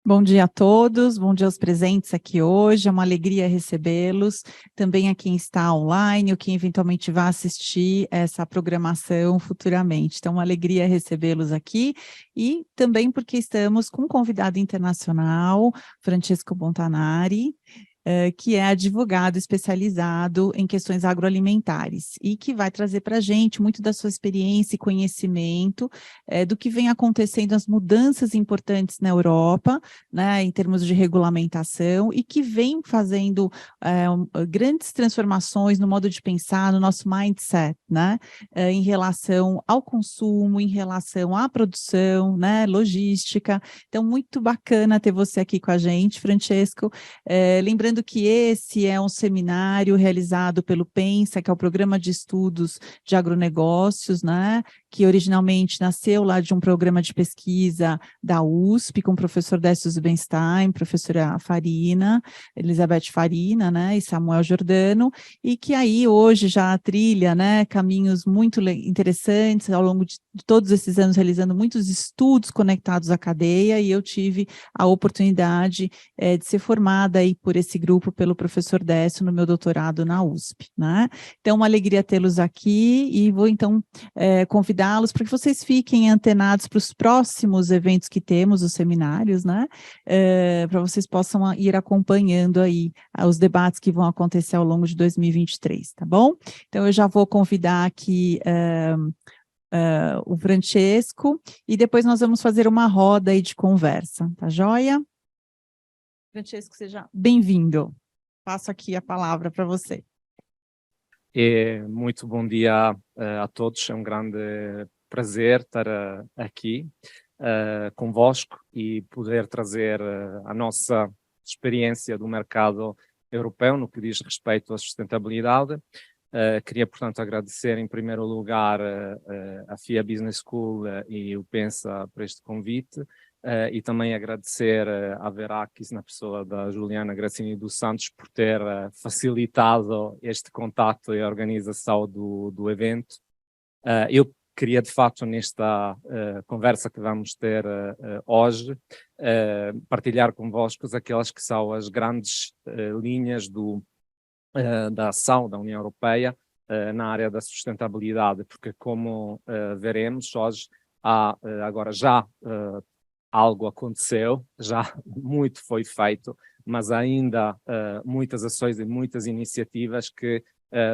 Bom dia a todos, bom dia aos presentes aqui hoje, é uma alegria recebê-los, também a quem está online ou quem eventualmente vai assistir essa programação futuramente. Então, uma alegria recebê-los aqui e também porque estamos com um convidado internacional, Francesco Montanari, que é advogado especializado em questões agroalimentares e que vai trazer para a gente muito da sua experiência e conhecimento do que vem acontecendo, as mudanças importantes na Europa, né, em termos de regulamentação, e que vem fazendo grandes transformações no modo de pensar, no nosso mindset, né, em relação ao consumo, em relação à produção, né, logística. Então, muito bacana ter você aqui com a gente, Francesco. Lembrando que esse é um seminário realizado pelo PENSA, que é o Programa de Estudos de Agronegócios, né, que originalmente nasceu lá de um programa de pesquisa da USP, com o professor Décio Zubenstein, professora Farina, Elizabeth Farina, né, e Samuel Giordano, e que aí hoje já trilha, né, caminhos muito interessantes ao longo de todos esses anos, realizando muitos estudos conectados à cadeia, e eu tive a oportunidade de ser formada aí por esse grupo, pelo professor Décio, no meu doutorado na USP, né? Então, uma alegria tê-los aqui, e vou então convidá-los para que vocês fiquem antenados para os próximos eventos que temos, os seminários, né? Para vocês possam ir acompanhando aí os debates que vão acontecer ao longo de 2023, tá bom? Então, eu já vou convidar aqui o Francesco, e depois nós vamos fazer uma roda aí de conversa, tá joia? Francesco, seja bem-vindo. Passo aqui a palavra para você. Muito bom dia a todos, é um grande prazer estar aqui convosco e poder trazer a nossa experiência do mercado europeu no que diz respeito à sustentabilidade. Queria, portanto, agradecer em primeiro lugar a FIA Business School e o PENSA por este convite. E também agradecer à Verakis, na pessoa da Juliana Gracini dos Santos, por ter facilitado este contato e a organização do evento. Eu queria, de fato, nesta conversa que vamos ter hoje, partilhar convosco aquelas que são as grandes linhas da ação da União Europeia na área da sustentabilidade, porque, como veremos hoje, há agora já algo aconteceu, já muito foi feito, mas ainda muitas ações e muitas iniciativas que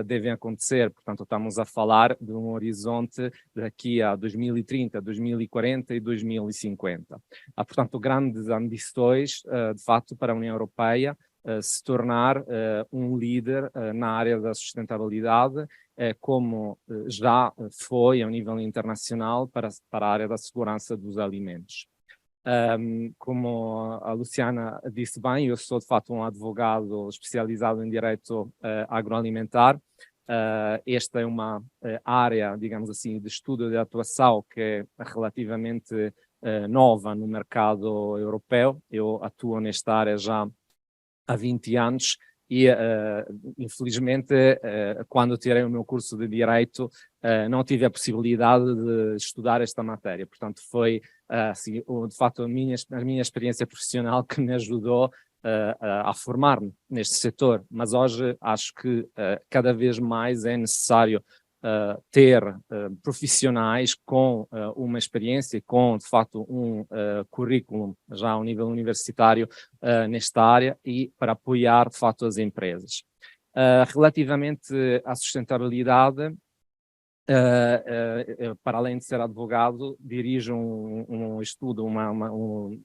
devem acontecer. Portanto, estamos a falar de um horizonte daqui a 2030, 2040 e 2050. Há, portanto, grandes ambições, de facto, para a União Europeia se tornar um líder na área da sustentabilidade, como já foi a nível internacional para a área da segurança dos alimentos. Como a Luciana disse bem, eu sou de facto um advogado especializado em direito agroalimentar. Esta é uma área, digamos assim, de estudo de atuação que é relativamente nova no mercado europeu. Eu atuo nesta área já há 20 anos e, infelizmente, quando tirei o meu curso de Direito, não tive a possibilidade de estudar esta matéria. Portanto, foi, assim, de facto, a minha experiência profissional que me ajudou a formar-me neste setor. Mas hoje acho que cada vez mais é necessário ter profissionais com uma experiência e com, de facto, um currículo já ao nível universitário nesta área e para apoiar, de facto, as empresas. Relativamente à sustentabilidade, para além de ser advogado, dirijo um estudo,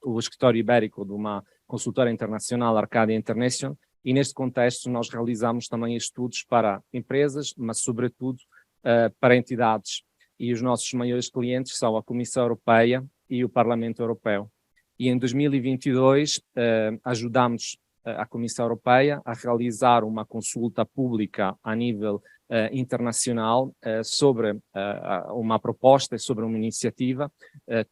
o escritório ibérico de uma consultora internacional, Arcadia International, e neste contexto nós realizamos também estudos para empresas, mas sobretudo para entidades, e os nossos maiores clientes são a Comissão Europeia e o Parlamento Europeu. E em 2022 ajudamos a Comissão Europeia a realizar uma consulta pública a nível internacional sobre uma proposta, sobre uma iniciativa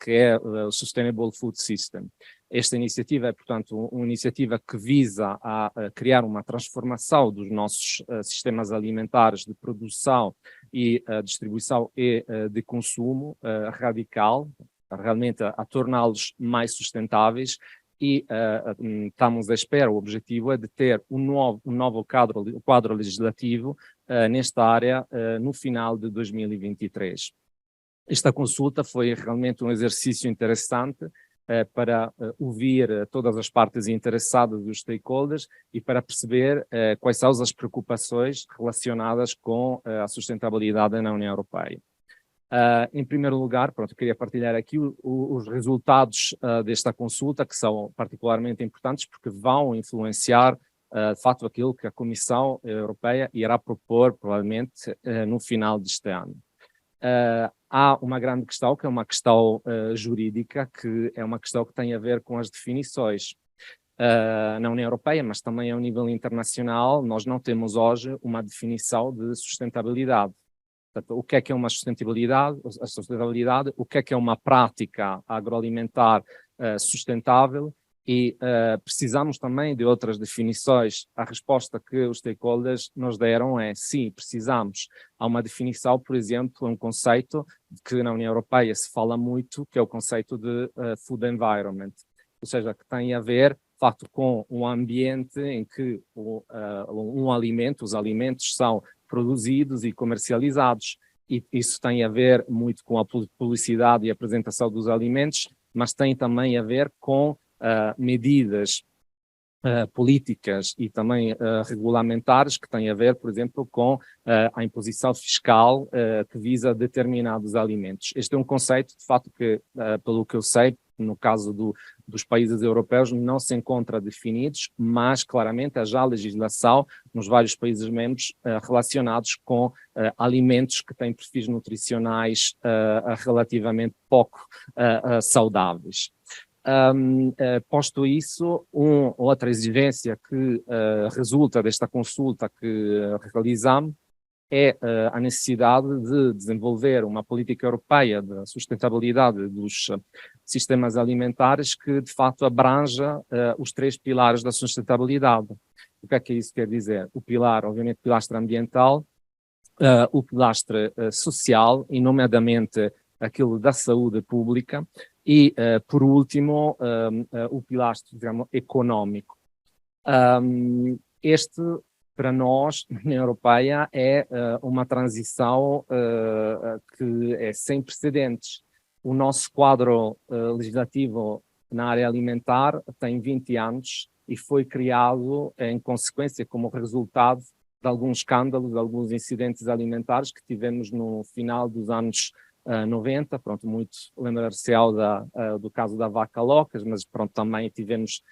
que é o Sustainable Food System. Esta iniciativa é, portanto, uma iniciativa que visa a criar uma transformação dos nossos sistemas alimentares de produção e distribuição e de consumo radical, realmente a torná-los mais sustentáveis e estamos à espera, o objetivo é de ter um novo quadro legislativo nesta área no final de 2023. Esta consulta foi realmente um exercício interessante para ouvir todas as partes interessadas dos stakeholders e para perceber quais são as preocupações relacionadas com a sustentabilidade na União Europeia. Em primeiro lugar, pronto, eu queria partilhar aqui os resultados desta consulta, que são particularmente importantes porque vão influenciar, de facto, aquilo que a Comissão Europeia irá propor, provavelmente, no final deste ano. Há uma grande questão, que é uma questão jurídica, que é uma questão que tem a ver com as definições. Na União Europeia, mas também ao nível internacional, nós não temos hoje uma definição de sustentabilidade. Portanto, o que é uma sustentabilidade? A sustentabilidade, o que é uma prática agroalimentar sustentável e precisamos também de outras definições. A resposta que os stakeholders nos deram é sim, precisamos. Há uma definição, por exemplo, um conceito que na União Europeia se fala muito, que é o conceito de food environment, ou seja, que tem a ver, de facto, com um ambiente em que os alimentos são produzidos e comercializados. E isso tem a ver muito com a publicidade e a apresentação dos alimentos, mas tem também a ver com medidas políticas e também regulamentares que têm a ver, por exemplo, com a imposição fiscal que visa determinados alimentos. Este é um conceito, de facto, que, pelo que eu sei, no caso dos países europeus, não se encontra definidos, mas claramente há já legislação nos vários países membros relacionados com alimentos que têm perfis nutricionais relativamente pouco saudáveis. Posto isso, outra exigência que resulta desta consulta que realizamos é a necessidade de desenvolver uma política europeia de sustentabilidade dos sistemas alimentares que, de fato, abranja os 3 pilares da sustentabilidade. O que é que isso quer dizer? O pilar, obviamente, o pilastre ambiental, o pilastre social, e nomeadamente aquilo da saúde pública, e, por último, o pilastre, digamos, económico. Este, para nós, na União Europeia, é uma transição que é sem precedentes. O nosso quadro legislativo na área alimentar tem 20 anos e foi criado em consequência, como resultado de alguns escândalos, de alguns incidentes alimentares que tivemos no final dos anos 90, pronto, muito lembrar-se do caso da vaca locas, mas pronto, também tivemos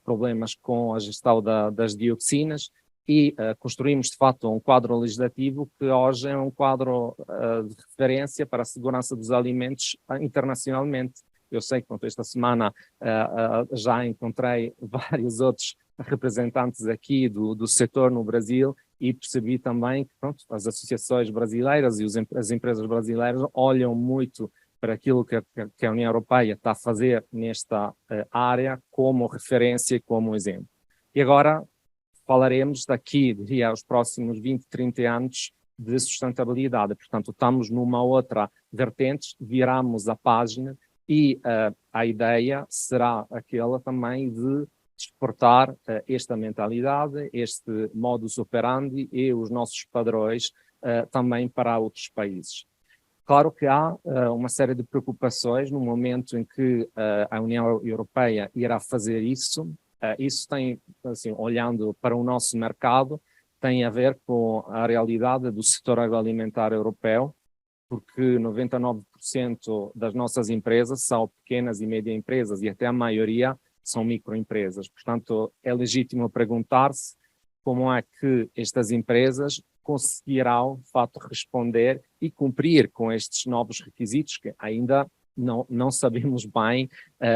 problemas com a gestão das dioxinas e construímos de facto um quadro legislativo que hoje é um quadro de referência para a segurança dos alimentos internacionalmente. Eu sei que pronto, esta semana já encontrei vários outros representantes aqui do setor no Brasil e percebi também que pronto, as associações brasileiras e as empresas brasileiras olham muito para aquilo que a União Europeia está a fazer nesta área como referência e como exemplo. E agora falaremos daqui, diria, aos próximos 20, 30 anos de sustentabilidade. Portanto, estamos numa outra vertente, viramos a página e a ideia será aquela também de exportar esta mentalidade, este modus operandi e os nossos padrões também para outros países. Claro que há uma série de preocupações no momento em que a União Europeia irá fazer isso. Isso tem, assim, olhando para o nosso mercado, tem a ver com a realidade do setor agroalimentar europeu, porque 99% das nossas empresas são pequenas e médias empresas e até a maioria são microempresas. Portanto, é legítimo perguntar-se como é que estas empresas conseguirão, de fato, responder e cumprir com estes novos requisitos que ainda não sabemos bem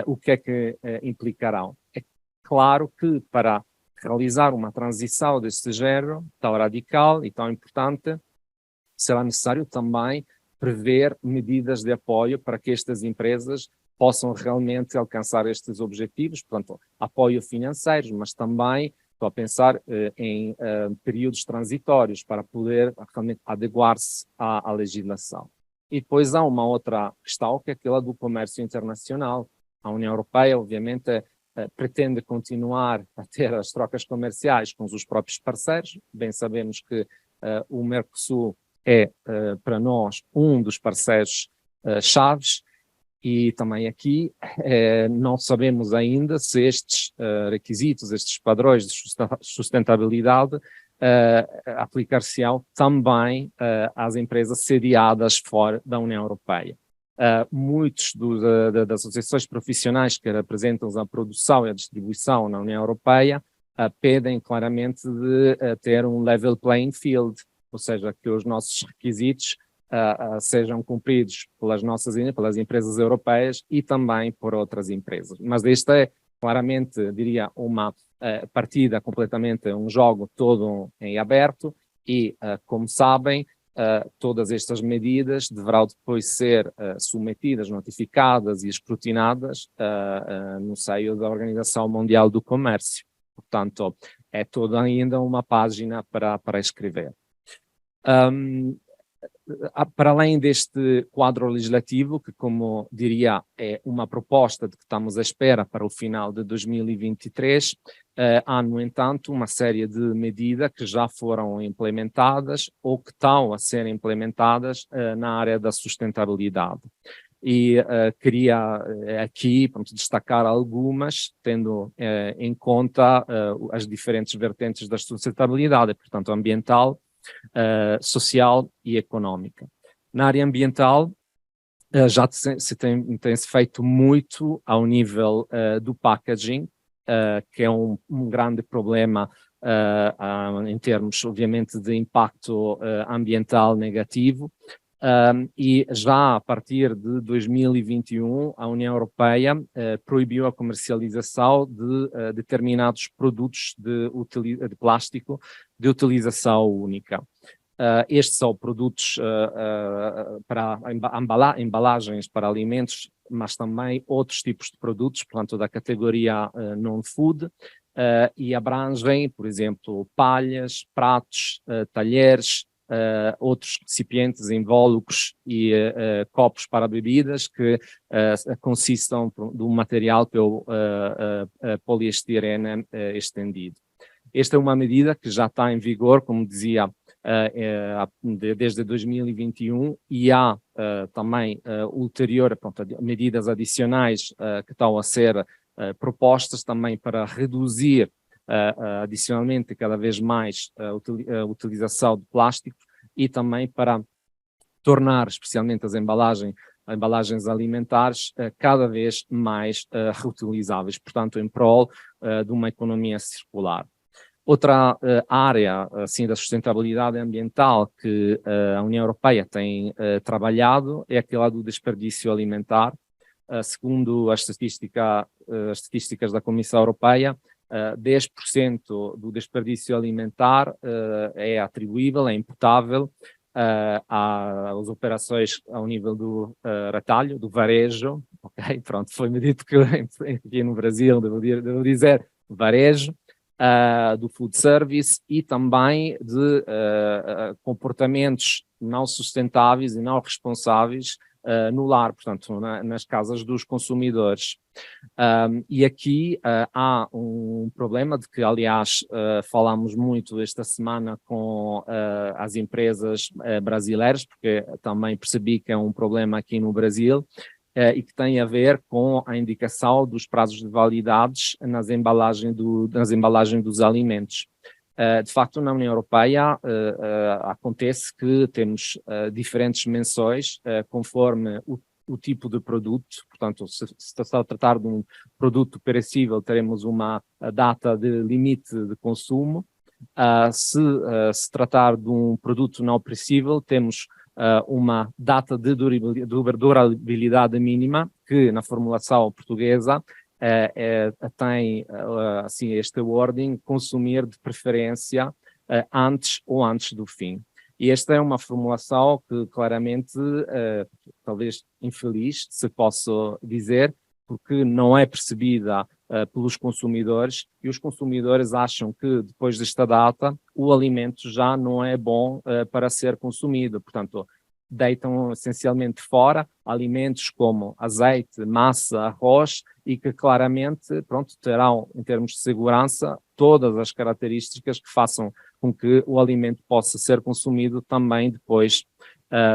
o que é que implicarão. É claro que para realizar uma transição deste género tão radical e tão importante, será necessário também prever medidas de apoio para que estas empresas possam realmente alcançar estes objetivos, portanto, apoio financeiro, mas também estou a pensar em períodos transitórios para poder realmente adequar-se à legislação. E depois há uma outra questão, que é aquela do comércio internacional. A União Europeia, obviamente, pretende continuar a ter as trocas comerciais com os próprios parceiros. Bem sabemos que o Mercosul é, para nós, um dos parceiros chaves, e também aqui não sabemos ainda se estes requisitos, estes padrões de sustentabilidade aplicar-se-ão também às empresas sediadas fora da União Europeia. Muitos das associações profissionais que representam a produção e a distribuição na União Europeia pedem claramente de ter um level playing field, ou seja, que os nossos requisitos sejam cumpridos pelas empresas europeias e também por outras empresas. Mas esta é claramente, diria, uma partida completamente, um jogo todo em aberto e, como sabem, todas estas medidas deverão depois ser submetidas, notificadas e escrutinadas no seio da Organização Mundial do Comércio. Portanto, é toda ainda uma página para escrever. Para além deste quadro legislativo, que, como diria, é uma proposta de que estamos à espera para o final de 2023, há, no entanto, uma série de medidas que já foram implementadas ou que estão a ser implementadas na área da sustentabilidade. E queria aqui destacar algumas, tendo em conta as diferentes vertentes da sustentabilidade, portanto, ambiental, social e económica. Na área ambiental, já tem-se feito muito ao nível do packaging, que é um grande problema em termos, obviamente, de impacto ambiental negativo. E já a partir de 2021, a União Europeia proibiu a comercialização de determinados produtos de plástico de utilização única. Estes são produtos para embalagens para alimentos, mas também outros tipos de produtos, portanto, da categoria non-food, e abrangem, por exemplo, palhas, pratos, talheres, outros recipientes invólucros e copos para bebidas que consistam de um material que é o poliestirene estendido. Esta é uma medida que já está em vigor, como dizia, desde 2021, e há também medidas adicionais que estão a ser propostas também para reduzir adicionalmente cada vez mais a utilização de plásticos e também para tornar especialmente as embalagens alimentares cada vez mais reutilizáveis, portanto em prol de uma economia circular. Outra área assim, da sustentabilidade ambiental que a União Europeia tem trabalhado é aquela do desperdício alimentar. Segundo as estatísticas da Comissão Europeia, 10% do desperdício alimentar é atribuível, é imputável às operações ao nível do retalho, do varejo. Okay? Pronto, foi-me dito que aqui no Brasil, devo dizer, varejo, do food service e também de comportamentos não sustentáveis e não responsáveis no lar, portanto, nas casas dos consumidores. E aqui há um problema de que, aliás, falámos muito esta semana com as empresas brasileiras, porque também percebi que é um problema aqui no Brasil, e que tem a ver com a indicação dos prazos de validades nas embalagens dos alimentos. De facto, na União Europeia acontece que temos diferentes menções conforme o tipo de produto. Portanto, se está a tratar de um produto perecível, teremos uma data de limite de consumo. Se tratar de um produto não perecível, temos uma data de durabilidade mínima, que na formulação portuguesa tem assim, este wording, consumir de preferência antes do fim. E esta é uma formulação que claramente, talvez infeliz, se posso dizer, porque não é percebida pelos consumidores, e os consumidores acham que depois desta data o alimento já não é bom para ser consumido. Portanto, deitam essencialmente fora alimentos como azeite, massa, arroz e que claramente, pronto, terão em termos de segurança todas as características que façam com que o alimento possa ser consumido também depois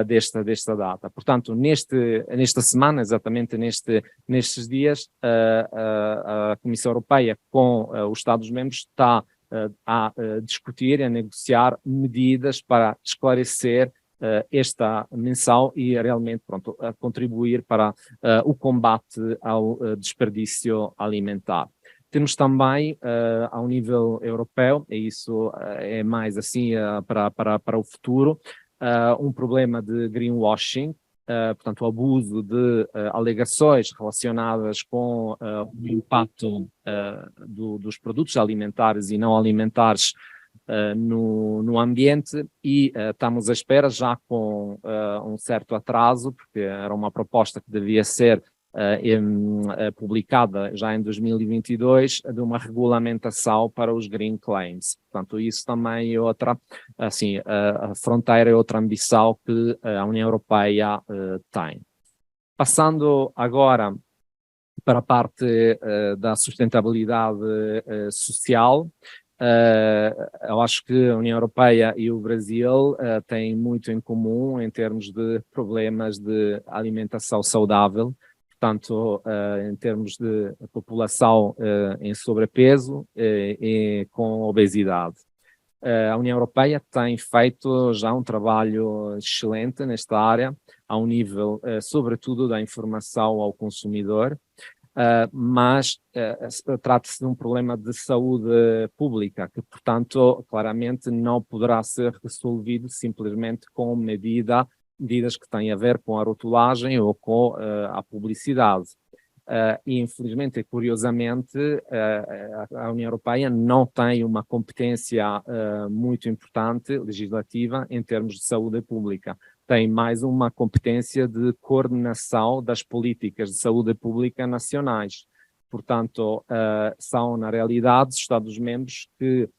desta data. Portanto, nesta semana, exatamente nestes dias, a Comissão Europeia com os Estados-membros está a discutir e a negociar medidas para esclarecer esta menção e realmente, pronto, a contribuir para o combate ao desperdício alimentar. Temos também, ao nível europeu, e isso é mais assim para o futuro, um problema de greenwashing, portanto, o abuso de alegações relacionadas com o impacto dos produtos alimentares e não alimentares no ambiente e estamos à espera já com um certo atraso, porque era uma proposta que devia ser publicada já em 2022 de uma regulamentação para os green claims. Portanto, isso também é outra, assim, a fronteira é outra ambição que a União Europeia tem. Passando agora para a parte da sustentabilidade social, eu acho que a União Europeia e o Brasil têm muito em comum em termos de problemas de alimentação saudável, portanto, em termos de população em sobrepeso e com obesidade. A União Europeia tem feito já um trabalho excelente nesta área, ao nível, sobretudo, da informação ao consumidor, mas trata-se de um problema de saúde pública, que, portanto, claramente não poderá ser resolvido simplesmente com medidas que têm a ver com a rotulagem ou com a publicidade. E, infelizmente e curiosamente, a União Europeia não tem uma competência muito importante, legislativa, em termos de saúde pública. Tem mais uma competência de coordenação das políticas de saúde pública nacionais. Portanto, são, na realidade, os Estados-membros que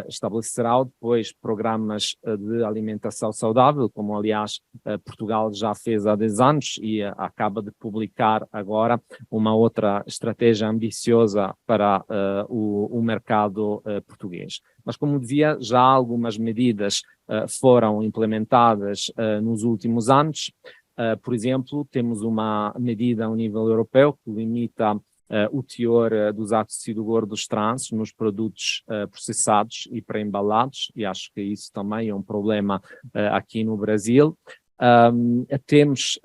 estabelecerão depois programas de alimentação saudável, como, aliás, Portugal já fez há 10 anos e acaba de publicar agora uma outra estratégia ambiciosa para o mercado português. Mas, como dizia, já algumas medidas foram implementadas nos últimos anos. Por exemplo, temos uma medida ao nível europeu que limita o teor dos ácidos gordos trans nos produtos processados e pré-embalados, e acho que isso também é um problema aqui no Brasil. Temos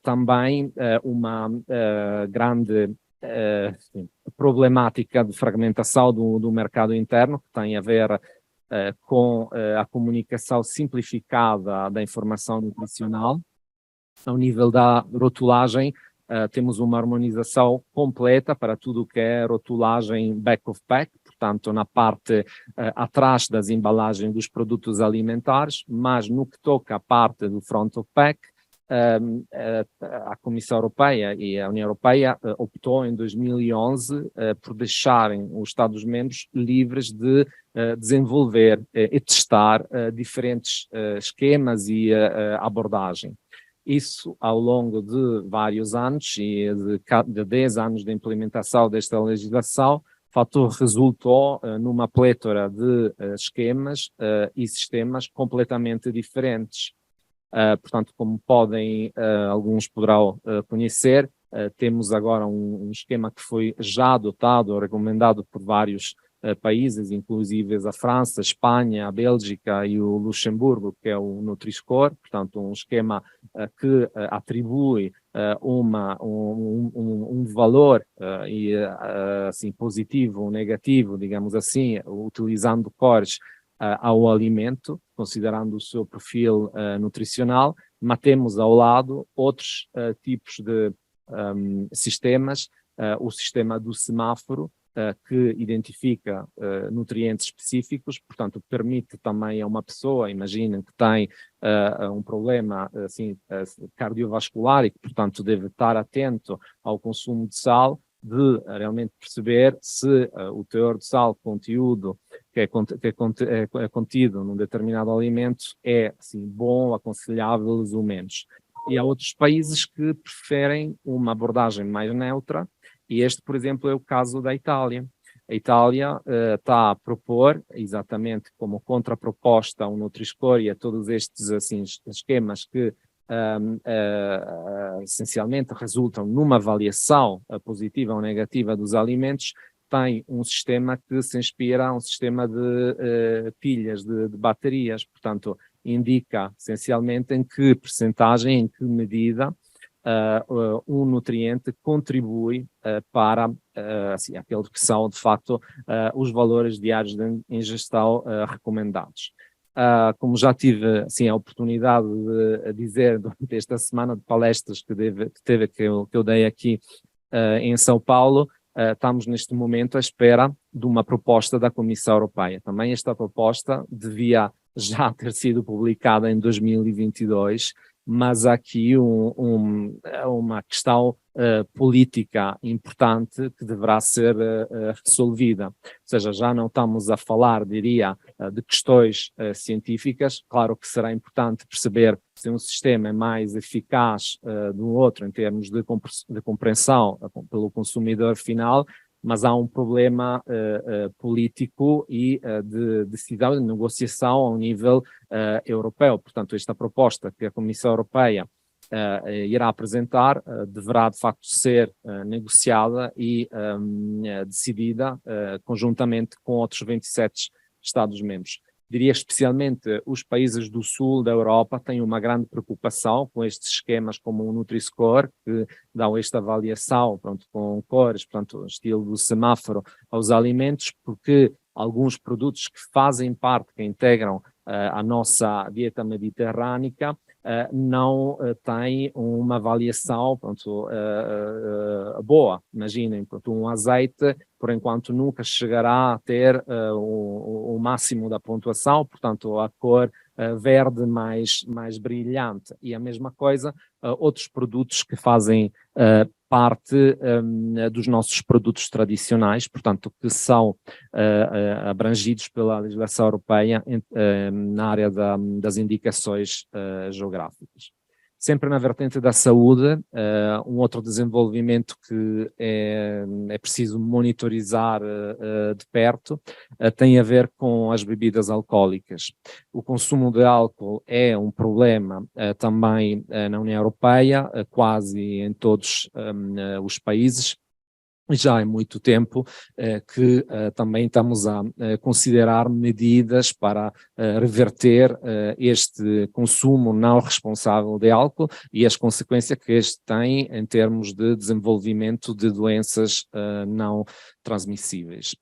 também uma grande problemática de fragmentação do mercado interno, que tem a ver com a comunicação simplificada da informação nutricional. Ao nível da rotulagem, temos uma harmonização completa para tudo o que é rotulagem back of pack, portanto, na parte atrás das embalagens dos produtos alimentares, mas no que toca à parte do front of pack, a Comissão Europeia e a União Europeia optou em 2011 por deixarem os Estados-membros livres de desenvolver e testar diferentes esquemas e abordagem. Isso, ao longo de vários anos e de 10 anos de implementação desta legislação, resultou numa plétora de esquemas e sistemas completamente diferentes. Portanto, como alguns poderão conhecer, temos agora um esquema que foi já adotado ou recomendado por vários países, inclusive a França, a Espanha, a Bélgica e o Luxemburgo, que é o Nutri-Score, portanto um esquema que atribui um valor assim, positivo ou negativo, digamos assim, utilizando cores ao alimento, considerando o seu perfil nutricional, mas temos ao lado outros tipos de sistemas, o sistema do semáforo, que identifica nutrientes específicos, portanto, permite também a uma pessoa, imaginem que tem um problema assim, cardiovascular e que, portanto, deve estar atento ao consumo de sal, de realmente perceber se o teor de sal, conteúdo é contido num determinado alimento é assim, bom, aconselhável ou menos. E há outros países que preferem uma abordagem mais neutra, e este, por exemplo, é o caso da Itália. A Itália está a propor, exatamente como contraproposta ao Nutri-Score e a todos estes assim, esquemas que essencialmente resultam numa avaliação positiva ou negativa dos alimentos, tem um sistema que se inspira a um sistema de pilhas, de baterias, portanto, indica essencialmente em que percentagem, em que medida um nutriente contribui para assim, aquilo que são, de facto, os valores diários de ingestão recomendados. Como já tive assim, a oportunidade de dizer durante esta semana de palestras que eu dei aqui em São Paulo, estamos neste momento à espera de uma proposta da Comissão Europeia. Também esta proposta devia já ter sido publicada em 2022, mas há aqui uma questão política importante que deverá ser resolvida. Ou seja, já não estamos a falar, diria, de questões científicas. Claro que será importante perceber se um sistema é mais eficaz do outro em termos de compreensão pelo consumidor final, mas há um problema político e de decisão, de negociação ao nível europeu. Portanto, esta proposta que a Comissão Europeia irá apresentar deverá, de facto, ser negociada e decidida conjuntamente com outros 27 Estados-membros. Diria especialmente os países do sul da Europa têm uma grande preocupação com estes esquemas como o Nutri-Score, que dão esta avaliação, pronto, com cores, portanto, estilo do semáforo aos alimentos, porque alguns produtos que fazem parte, que integram a nossa dieta mediterrânica, não têm uma avaliação pronto, boa. Imaginem, pronto, um azeite, por enquanto, nunca chegará a ter o máximo da pontuação, portanto, a cor verde mais brilhante. E a mesma coisa, outros produtos que fazem parte dos nossos produtos tradicionais, portanto, que são abrangidos pela legislação europeia na área das indicações geográficas. Sempre na vertente da saúde, um outro desenvolvimento que é preciso monitorizar de perto tem a ver com as bebidas alcoólicas. O consumo de álcool é um problema também na União Europeia, quase em todos os países. Já há muito tempo que também estamos a considerar medidas para reverter este consumo não responsável de álcool e as consequências que este tem em termos de desenvolvimento de doenças não transmissíveis.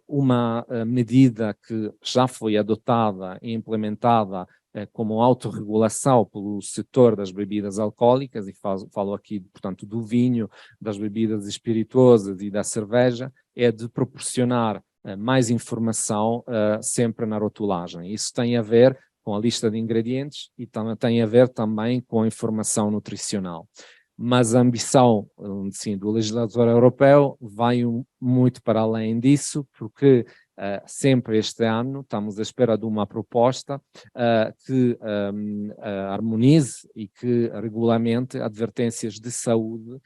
Uma medida que já foi adotada e implementada como autorregulação pelo setor das bebidas alcoólicas, e falo aqui, portanto, do vinho, das bebidas espirituosas e da cerveja, é de proporcionar mais informação sempre na rotulagem. Isso tem a ver com a lista de ingredientes e tem a ver também com a informação nutricional. Mas a ambição, sim, do legislador europeu vai muito para além disso, porque sempre este ano estamos à espera de uma proposta que harmonize e que regulamente advertências de saúde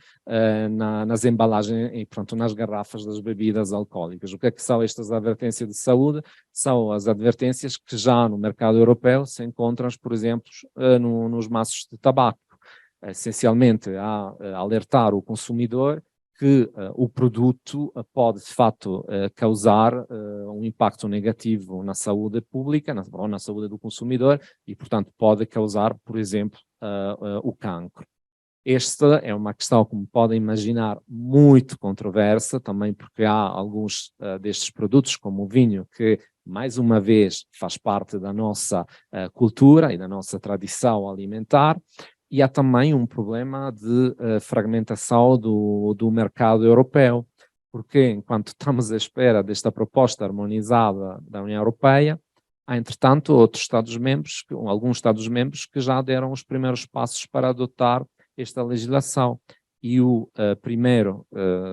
nas embalagens e, pronto, nas garrafas das bebidas alcoólicas. O que é que são estas advertências de saúde? São as advertências que já no mercado europeu se encontram, por exemplo, nos maços de tabaco. Essencialmente a alertar o consumidor que o produto pode, de facto, causar um impacto negativo na saúde pública ou na saúde do consumidor e, portanto, pode causar, por exemplo, o cancro. Esta é uma questão, como podem imaginar, muito controversa, também porque há alguns destes produtos, como o vinho, que, mais uma vez, faz parte da nossa cultura e da nossa tradição alimentar. E há também um problema de fragmentação do mercado europeu, porque enquanto estamos à espera desta proposta harmonizada da União Europeia, há, entretanto, outros Estados-membros, alguns Estados-membros que já deram os primeiros passos para adotar esta legislação. e o primeiro,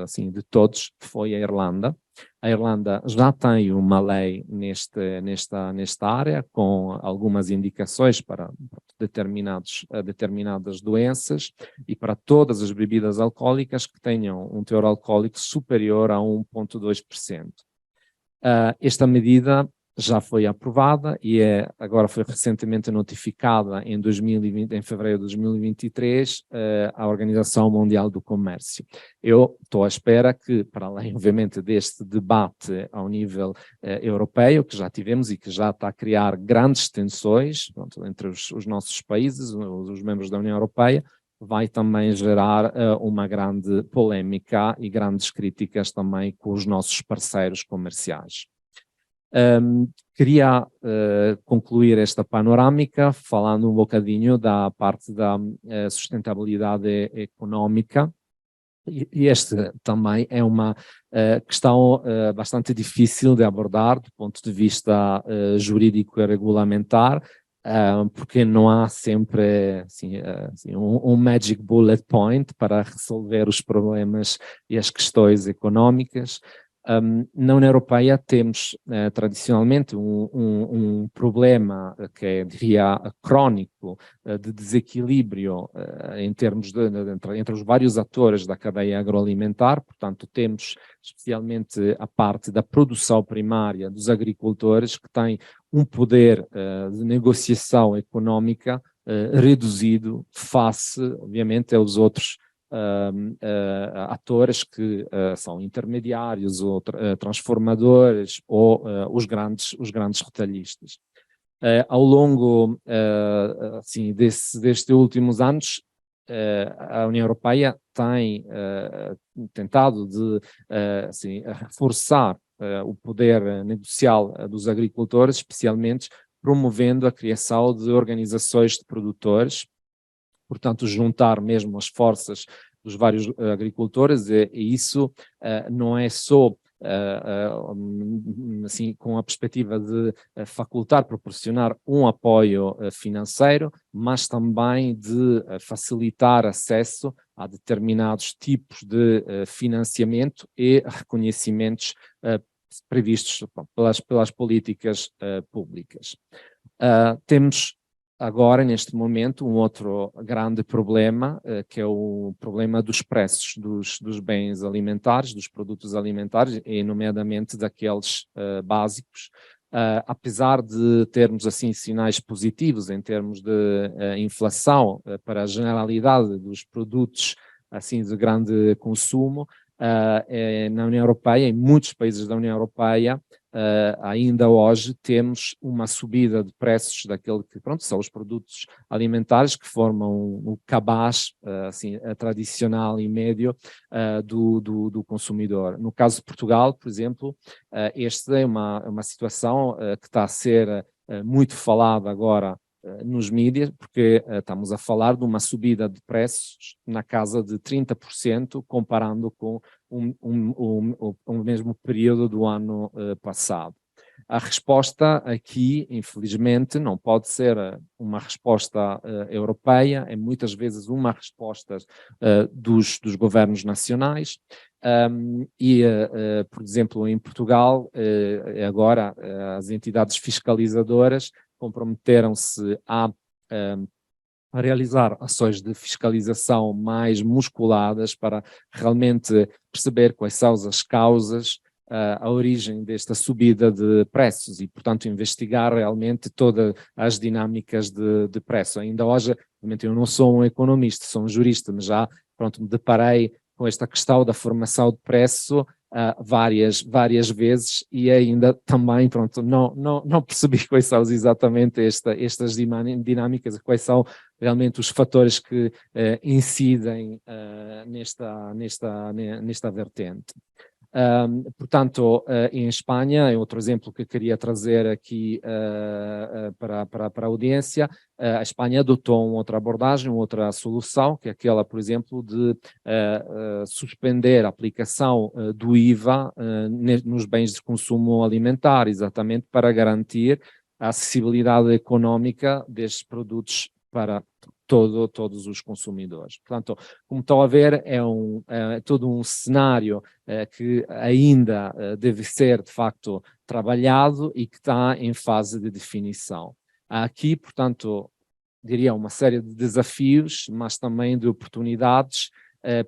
assim, de todos foi a Irlanda. A Irlanda já tem uma lei nesta área, com algumas indicações para determinadas doenças e para todas as bebidas alcoólicas que tenham um teor alcoólico superior a 1,2%. Esta medida já foi aprovada e agora foi recentemente notificada em fevereiro de 2023 à Organização Mundial do Comércio. Eu estou à espera que, para além, obviamente, deste debate ao nível europeu, que já tivemos e que já está a criar grandes tensões, pronto, entre os nossos países, os membros da União Europeia, vai também gerar uma grande polémica e grandes críticas também com os nossos parceiros comerciais. Queria concluir esta panorâmica falando um bocadinho da parte da sustentabilidade económica, e este também é uma questão bastante difícil de abordar do ponto de vista jurídico e regulamentar, porque não há sempre assim, um magic bullet point para resolver os problemas e as questões económicas. Na União Europeia temos tradicionalmente um problema que é, diria, crónico de desequilíbrio em termos entre os vários atores da cadeia agroalimentar. Portanto, temos especialmente a parte da produção primária dos agricultores, que tem um poder de negociação económica reduzido face, obviamente, aos outros atores que são intermediários ou transformadores ou os grandes retalhistas. Ao longo assim, destes últimos anos, a União Europeia tem tentado de assim, reforçar o poder negocial dos agricultores, especialmente promovendo a criação de organizações de produtores, portanto, juntar mesmo as forças dos vários agricultores, e isso não é só assim, com a perspectiva de facultar, proporcionar um apoio financeiro, mas também de facilitar acesso a determinados tipos de financiamento e reconhecimentos previstos pelas políticas públicas. Temos agora, neste momento, um outro grande problema, que é o problema dos preços dos bens alimentares, dos produtos alimentares, e nomeadamente daqueles básicos. Apesar de termos assim sinais positivos em termos de inflação para a generalidade dos produtos assim de grande consumo, na União Europeia, em muitos países da União Europeia, ainda hoje temos uma subida de preços daquele que, pronto, são os produtos alimentares que formam o cabaz assim, tradicional e médio do consumidor. No caso de Portugal, por exemplo, esta é uma situação que está a ser muito falada agora nos mídias, porque estamos a falar de uma subida de preços na casa de 30%, comparando com o mesmo período do ano passado. A resposta aqui, infelizmente, não pode ser uma resposta europeia, é muitas vezes uma resposta dos governos nacionais. Por exemplo, em Portugal, agora as entidades fiscalizadoras comprometeram-se a realizar ações de fiscalização mais musculadas para realmente perceber quais são as causas, a origem desta subida de preços e, portanto, investigar realmente todas as dinâmicas de preço. Ainda hoje, realmente, eu não sou um economista, sou um jurista, mas já, pronto, me deparei com esta questão da formação de preço várias vezes e ainda também, pronto, não percebi quais são exatamente estas dinâmicas, quais são realmente os fatores que incidem nesta vertente. Portanto, em Espanha, é outro exemplo que queria trazer aqui para a audiência. A Espanha adotou uma outra abordagem, uma outra solução, que é aquela, por exemplo, de suspender a aplicação do IVA nos bens de consumo alimentar, exatamente para garantir a acessibilidade económica destes produtos para todos os consumidores. Portanto, como estão a ver, é todo um cenário que ainda deve ser, de facto, trabalhado e que está em fase de definição. Há aqui, portanto, diria uma série de desafios, mas também de oportunidades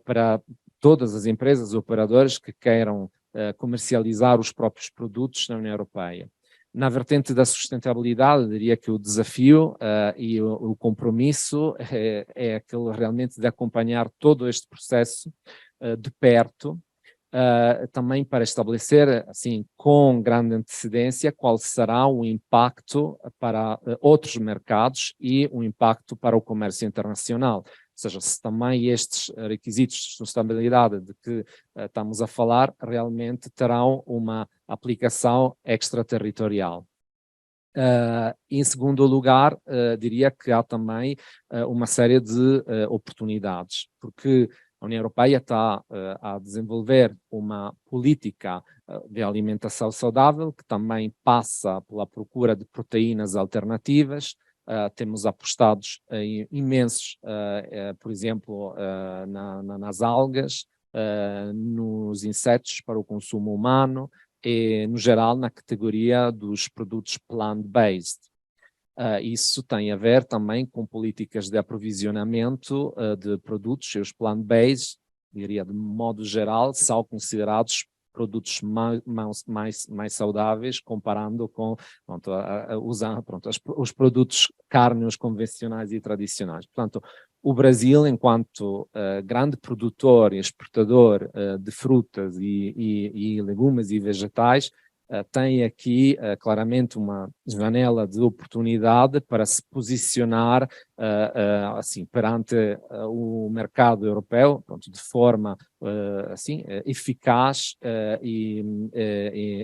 para todas as empresas e operadores que queiram comercializar os próprios produtos na União Europeia. Na vertente da sustentabilidade, diria que o desafio e o compromisso é aquele realmente de acompanhar todo este processo de perto, também para estabelecer, assim, com grande antecedência, qual será o impacto para outros mercados e o impacto para o comércio internacional. Ou seja, se também estes requisitos de sustentabilidade de que estamos a falar realmente terão uma aplicação extraterritorial. Em segundo lugar, diria que há também uma série de oportunidades, porque a União Europeia está a desenvolver uma política de alimentação saudável que também passa pela procura de proteínas alternativas. Temos apostados em imensos, por exemplo, nas algas, nos insetos para o consumo humano e, no geral, na categoria dos produtos plant-based. Isso tem a ver também com políticas de aprovisionamento de produtos, e os plant-based, diria de modo geral, são considerados produtos mais saudáveis, comparando com os produtos carnes convencionais e tradicionais. Portanto, o Brasil, enquanto grande produtor e exportador de frutas e legumes e vegetais, tem aqui claramente uma janela de oportunidade para se posicionar assim, perante o mercado europeu, pronto, de forma assim, eficaz e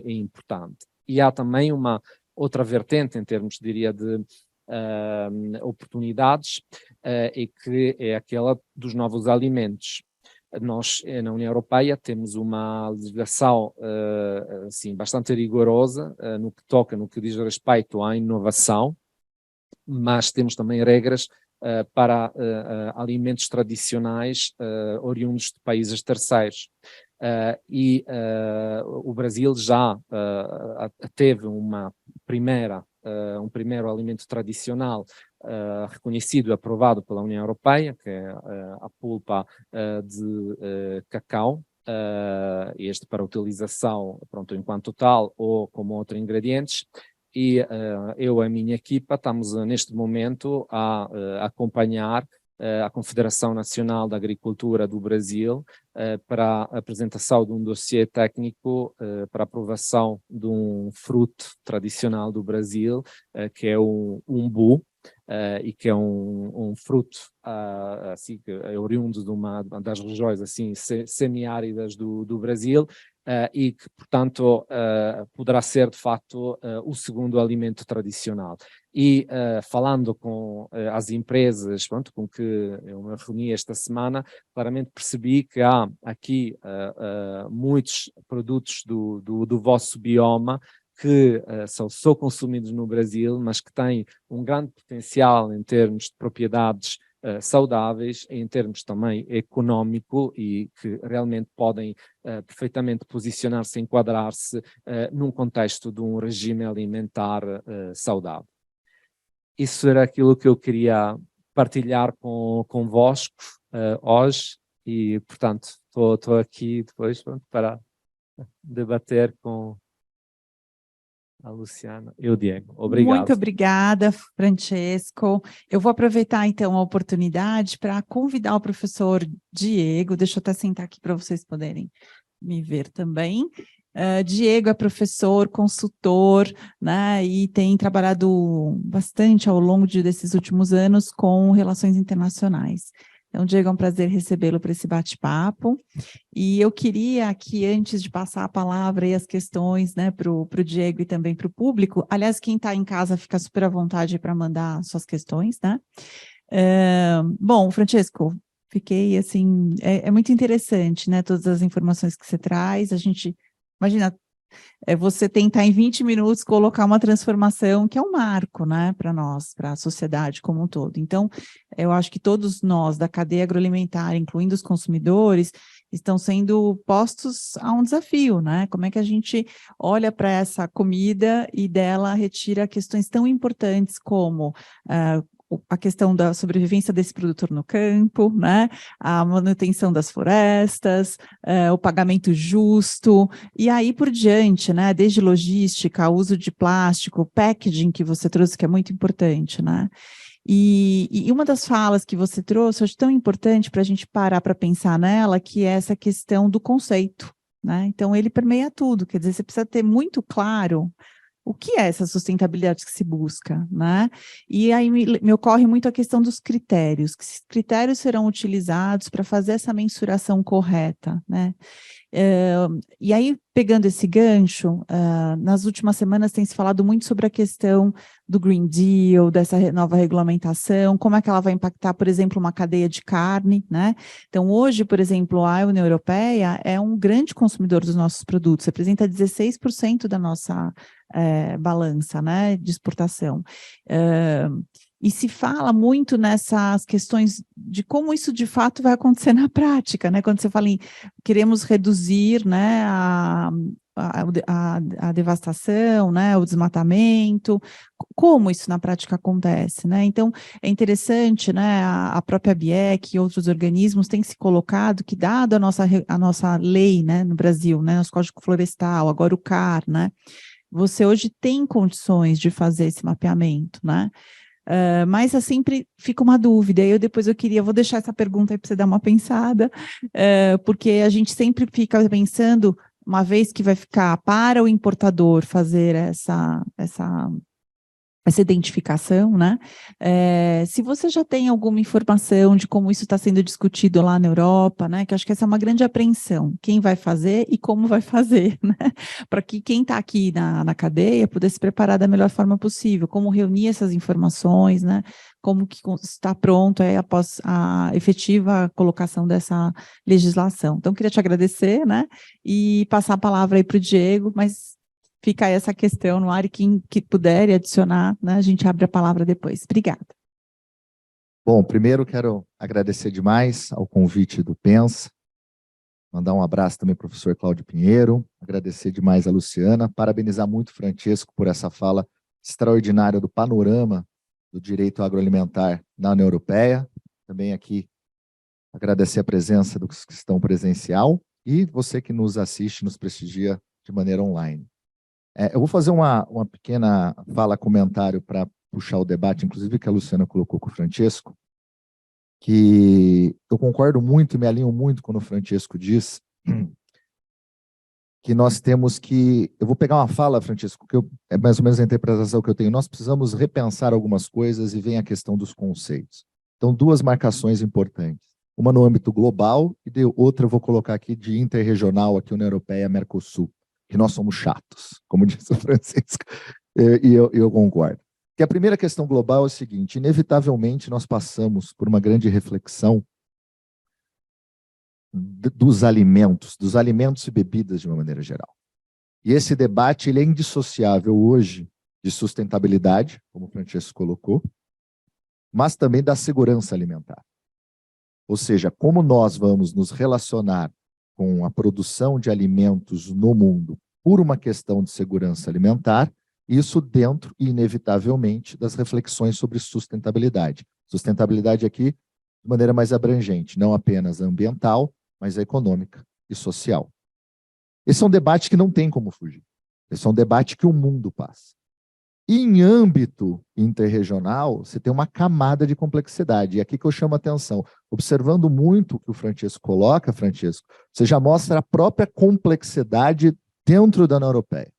importante. E há também uma outra vertente em termos, diria, de oportunidades, e que é aquela dos novos alimentos. Nós, na União Europeia, temos uma legislação assim, bastante rigorosa no que diz respeito à inovação, mas temos também regras para alimentos tradicionais oriundos de países terceiros. O Brasil já teve um primeiro alimento tradicional reconhecido e aprovado pela União Europeia, que é a polpa de cacau, este para utilização, pronto, enquanto tal ou como outros ingredientes. E eu e a minha equipa estamos neste momento a acompanhar a Confederação Nacional da Agricultura do Brasil para a apresentação de um dossiê técnico para aprovação de um fruto tradicional do Brasil, que é o umbu, e que é um fruto assim, que é oriundo de uma das regiões assim, semiáridas do Brasil, e que, portanto, poderá ser, de facto, o segundo alimento tradicional. E falando com as empresas, pronto, com que eu me reuni esta semana, claramente percebi que há aqui muitos produtos do vosso bioma que são só consumidos no Brasil, mas que têm um grande potencial em termos de propriedades saudáveis, em termos também económico, e que realmente podem perfeitamente posicionar-se, enquadrar-se num contexto de um regime alimentar saudável. Isso era aquilo que eu queria partilhar convosco hoje, e, portanto, estou aqui depois, pronto, para debater com a Luciana e o Diego. Obrigado. Muito obrigada, Francesco. Eu vou aproveitar, então, a oportunidade para convidar o professor Diego. Deixa eu até sentar aqui para vocês poderem me ver também. Diego é professor, consultor, né, e tem trabalhado bastante ao longo desses últimos anos com relações internacionais. Então, Diego, é um prazer recebê-lo para esse bate-papo. E eu queria aqui, antes de passar a palavra e as questões, né, para o Diego e também para o público, aliás, quem está em casa fica super à vontade para mandar suas questões, né? Bom, Francesco, fiquei assim, é muito interessante, né, todas as informações que você traz. A gente, imagina, É você tentar em 20 minutos colocar uma transformação que é um marco, né, para nós, para a sociedade como um todo. Então, eu acho que todos nós da cadeia agroalimentar, incluindo os consumidores, estão sendo postos a um desafio, né? Como é que a gente olha para essa comida e dela retira questões tão importantes como a questão da sobrevivência desse produtor no campo, né? A manutenção das florestas, o pagamento justo, e aí por diante, né? Desde logística, uso de plástico, packaging que você trouxe, que é muito importante, né? E uma das falas que você trouxe, eu acho tão importante para a gente parar para pensar nela, que é essa questão do conceito, né? Então, ele permeia tudo, quer dizer, você precisa ter muito claro o que é essa sustentabilidade que se busca, né? E aí me ocorre muito a questão dos critérios, que critérios serão utilizados para fazer essa mensuração correta, né? E aí, pegando esse gancho, nas últimas semanas tem se falado muito sobre a questão do Green Deal, dessa nova regulamentação, como é que ela vai impactar, por exemplo, uma cadeia de carne, né? Então, hoje, por exemplo, a União Europeia é um grande consumidor dos nossos produtos, representa 16% da nossa balança, né, de exportação. E se fala muito nessas questões de como isso de fato vai acontecer na prática, né? Quando você fala em queremos reduzir, né, a devastação, né, o desmatamento, como isso na prática acontece, né? Então, é interessante, né, a própria BIEC e outros organismos têm se colocado que, dado a nossa lei, né, no Brasil, né, nosso Código Florestal, agora o CAR, né, você hoje tem condições de fazer esse mapeamento, né? Mas sempre fica uma dúvida, vou deixar essa pergunta aí para você dar uma pensada, porque a gente sempre fica pensando, uma vez que vai ficar para o importador fazer essa identificação, né? Se você já tem alguma informação de como isso está sendo discutido lá na Europa, né? Que eu acho que essa é uma grande apreensão, quem vai fazer e como vai fazer, né? Para que quem está aqui na cadeia pudesse se preparar da melhor forma possível, como reunir essas informações, né? Como que está pronto após a efetiva colocação dessa legislação. Então, queria te agradecer, né? E passar a palavra aí para o Diego, mas fica aí essa questão no ar, e quem que puder adicionar, né, a gente abre a palavra depois. Obrigada. Bom, primeiro quero agradecer demais ao convite do Pensa, mandar um abraço também ao professor Cláudio Pinheiro, agradecer demais a Luciana, parabenizar muito o Francesco por essa fala extraordinária do panorama do direito agroalimentar na União Europeia, também aqui agradecer a presença dos que estão presencial e você que nos assiste, nos prestigia de maneira online. Eu vou fazer uma pequena fala, comentário para puxar o debate, inclusive que a Luciana colocou com o Francesco, que eu concordo muito e me alinho muito quando o Francesco diz que nós temos que... Eu vou pegar uma fala, Francesco, que é mais ou menos a interpretação que eu tenho. Nós precisamos repensar algumas coisas e vem a questão dos conceitos. Então, duas marcações importantes. Uma no âmbito global e outra eu vou colocar aqui de interregional, aqui União Europeia, Mercosul, que nós somos chatos, como disse o Francisco, e eu concordo. Que a primeira questão global é o seguinte: inevitavelmente nós passamos por uma grande reflexão dos alimentos e bebidas de uma maneira geral. E esse debate ele é indissociável hoje de sustentabilidade, como o Francesco colocou, mas também da segurança alimentar. Ou seja, como nós vamos nos relacionar com a produção de alimentos no mundo por uma questão de segurança alimentar, isso dentro, inevitavelmente, das reflexões sobre sustentabilidade. Sustentabilidade aqui de maneira mais abrangente, não apenas ambiental, mas econômica e social. Esse é um debate que não tem como fugir. Esse é um debate que o mundo passa. E em âmbito interregional, você tem uma camada de complexidade. E aqui que eu chamo a atenção. Observando muito o que o Francesco coloca, Francesco, você já mostra a própria complexidade dentro da União Europeia.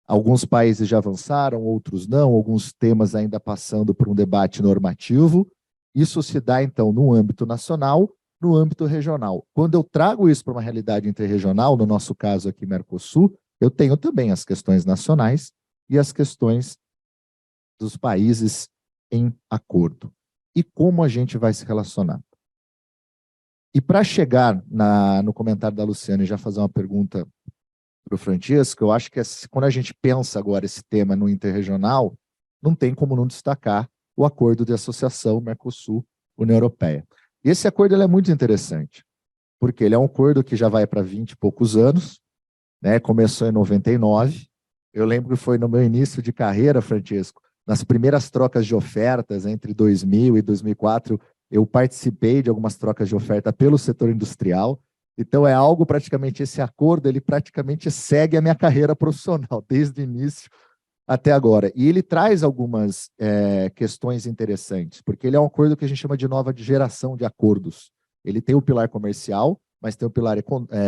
Alguns países já avançaram, outros não, alguns temas ainda passando por um debate normativo. Isso se dá, então, no âmbito nacional, no âmbito regional. Quando eu trago isso para uma realidade interregional, no nosso caso aqui, Mercosul, eu tenho também as questões nacionais e as questões dos países em acordo. E como a gente vai se relacionar? E para chegar no comentário da Luciana e já fazer uma pergunta para o Francesco, eu acho que quando a gente pensa agora esse tema no interregional, não tem como não destacar o acordo de associação Mercosul-União Europeia. E esse acordo ele é muito interessante, porque ele é um acordo que já vai para 20 e poucos anos, né? Começou em 99. Eu lembro que foi no meu início de carreira, Francesco, nas primeiras trocas de ofertas entre 2000 e 2004, eu participei de algumas trocas de oferta pelo setor industrial. Então é algo praticamente, esse acordo, ele praticamente segue a minha carreira profissional, desde o início até agora. E ele traz algumas questões interessantes, porque ele é um acordo que a gente chama de nova geração de acordos. Ele tem o pilar comercial, mas tem o pilar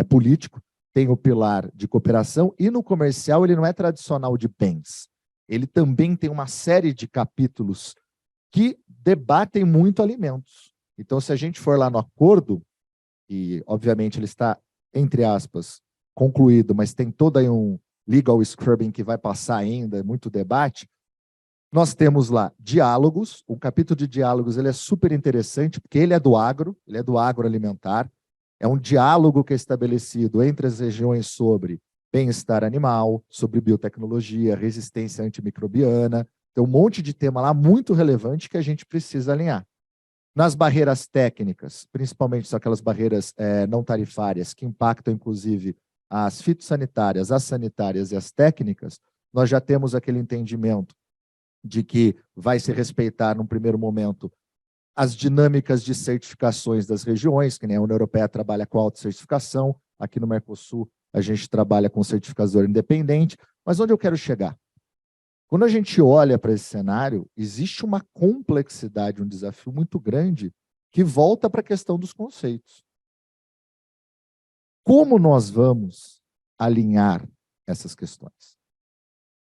político, tem o pilar de cooperação, e no comercial ele não é tradicional de bens. Ele também tem uma série de capítulos que debatem muito alimentos. Então, se a gente for lá no acordo, e obviamente ele está, entre aspas, concluído, mas tem todo aí um legal scrubbing que vai passar ainda, muito debate, nós temos lá diálogos. O capítulo de diálogos ele é super interessante, porque ele é do agroalimentar. É um diálogo que é estabelecido entre as regiões sobre bem-estar animal, sobre biotecnologia, resistência antimicrobiana. Tem um monte de tema lá muito relevante que a gente precisa alinhar. Nas barreiras técnicas, principalmente são aquelas barreiras não tarifárias, que impactam, inclusive, as fitossanitárias, as sanitárias e as técnicas, nós já temos aquele entendimento de que vai se respeitar, num primeiro momento, as dinâmicas de certificações das regiões, que nem a União Europeia trabalha com autocertificação, aqui no Mercosul a gente trabalha com certificador independente, mas onde eu quero chegar? Quando a gente olha para esse cenário, existe uma complexidade, um desafio muito grande que volta para a questão dos conceitos. Como nós vamos alinhar essas questões?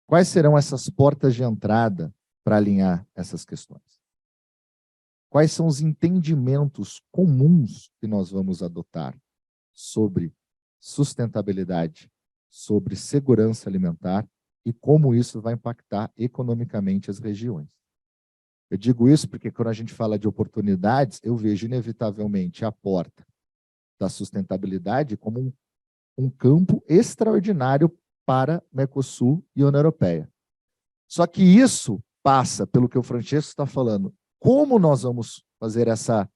Quais serão essas portas de entrada para alinhar essas questões? Quais são os entendimentos comuns que nós vamos adotar sobre sustentabilidade, sobre segurança alimentar e como isso vai impactar economicamente as regiões? Eu digo isso porque quando a gente fala de oportunidades, eu vejo inevitavelmente a porta da sustentabilidade como um campo extraordinário para Mercosul e União Europeia. Só que isso passa pelo que o Francesco está falando. Como nós vamos fazer essa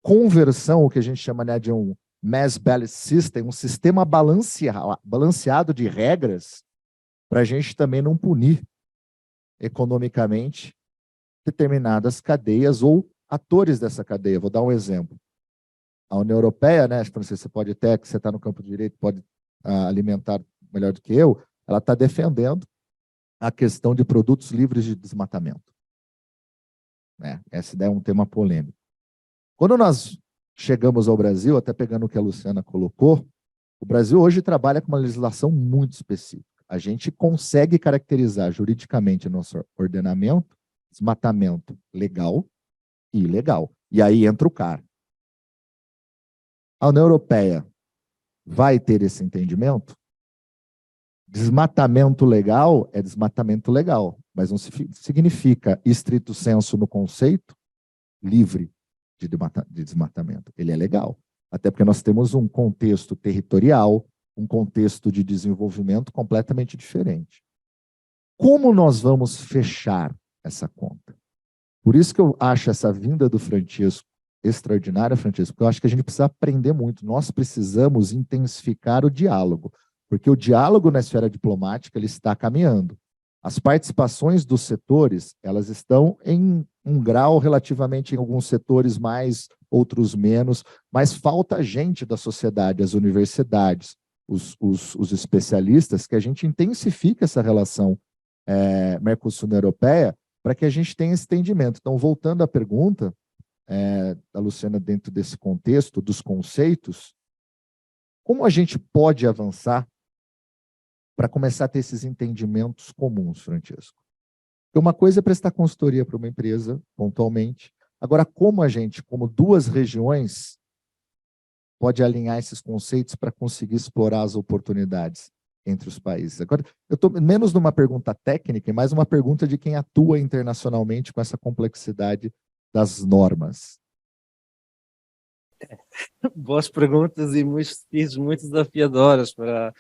conversão, o que a gente chama, né, de um mass balance system, um sistema balanceado de regras, para a gente também não punir economicamente determinadas cadeias ou atores dessa cadeia. Vou dar um exemplo. A União Europeia, né, você pode até, que você está no campo de direito, pode alimentar melhor do que eu, ela está defendendo a questão de produtos livres de desmatamento. Essa ideia é um tema polêmico. Quando nós chegamos ao Brasil, até pegando o que a Luciana colocou, o Brasil hoje trabalha com uma legislação muito específica. A gente consegue caracterizar juridicamente nosso ordenamento, desmatamento legal e ilegal. E aí entra o CAR. A União Europeia vai ter esse entendimento? Desmatamento legal é desmatamento legal, mas não significa, estrito sensu no conceito, livre de desmatamento. Ele é legal. Até porque nós temos um contexto territorial, um contexto de desenvolvimento completamente diferente. Como nós vamos fechar essa conta? Por isso que eu acho essa vinda do Francesco extraordinária, Francesco, porque eu acho que a gente precisa aprender muito. Nós precisamos intensificar o diálogo, porque o diálogo na esfera diplomática ele está caminhando. As participações dos setores, elas estão em um grau relativamente em alguns setores mais, outros menos, mas falta gente da sociedade, as universidades, os especialistas, que a gente intensifique essa relação Mercosul-União Europeia para que a gente tenha esse entendimento. Então, voltando à pergunta da Luciana, dentro desse contexto, dos conceitos, como a gente pode avançar para começar a ter esses entendimentos comuns, Francesco? Porque uma coisa é prestar consultoria para uma empresa, pontualmente. Agora, como a gente, como duas regiões, pode alinhar esses conceitos para conseguir explorar as oportunidades entre os países? Agora, eu estou menos numa pergunta técnica e mais uma pergunta de quem atua internacionalmente com essa complexidade das normas. Boas perguntas e muito desafiadoras para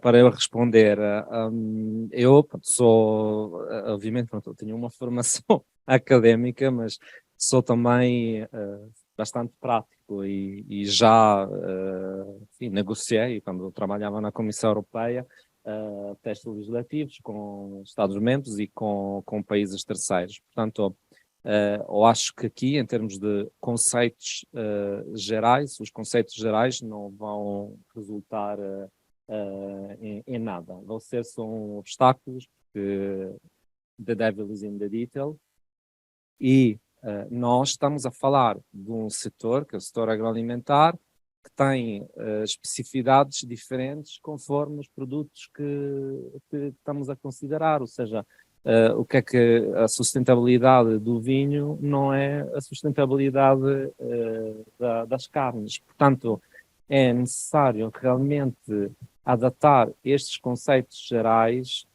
para eu responder, eu sou, obviamente, pronto, eu tenho uma formação académica, mas sou também bastante prático e já enfim, negociei, quando eu trabalhava na Comissão Europeia, testes legislativos com Estados-membros e com países terceiros. Portanto, eu acho que aqui, em termos de conceitos gerais, os conceitos gerais não vão resultar em nada. Vão ser só obstáculos, porque the devil is in the detail. E nós estamos a falar de um setor, que é o setor agroalimentar, que tem especificidades diferentes conforme os produtos que estamos a considerar, ou seja, o que é que a sustentabilidade do vinho não é a sustentabilidade das carnes. Portanto, é necessário realmente adaptar estes conceitos gerais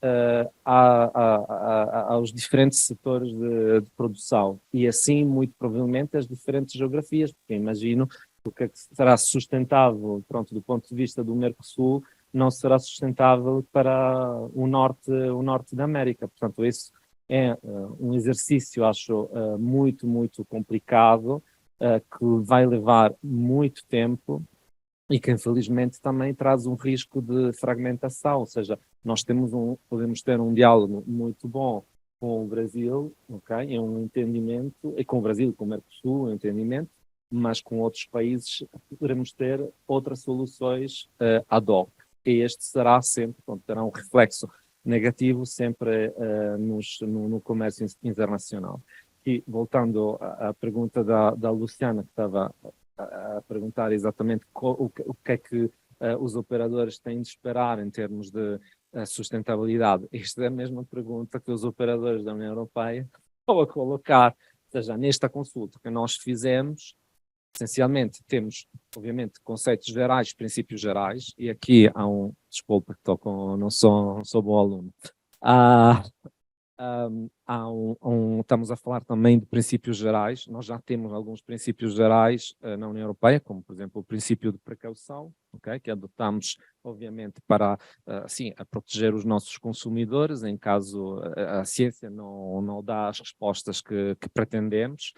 aos diferentes setores de produção e assim, muito provavelmente, as diferentes geografias, porque imagino o que é que será sustentável, pronto, do ponto de vista do Mercosul, não será sustentável para o norte da América. Portanto, isso é um exercício, acho, muito, muito complicado, que vai levar muito tempo e que, infelizmente, também traz um risco de fragmentação. Ou seja, nós podemos ter um diálogo muito bom com o Brasil, ok? É um entendimento, e com o Brasil e com o Mercosul, um entendimento, mas com outros países poderemos ter outras soluções ad hoc. E este será sempre, terá um reflexo negativo sempre no comércio internacional. E voltando à pergunta da Luciana, que estava a perguntar exatamente o que é que os operadores têm de esperar em termos de sustentabilidade. Esta é a mesma pergunta que os operadores da União Europeia estão a colocar. Ou seja, nesta consulta que nós fizemos, essencialmente temos, obviamente, conceitos gerais, princípios gerais, e aqui há desculpa que não sou bom aluno. Estamos a falar também de princípios gerais. Nós já temos alguns princípios gerais na União Europeia, como, por exemplo, o princípio de precaução, okay, que adotamos, obviamente, para assim, a proteger os nossos consumidores, em caso a ciência não dá as respostas que pretendemos.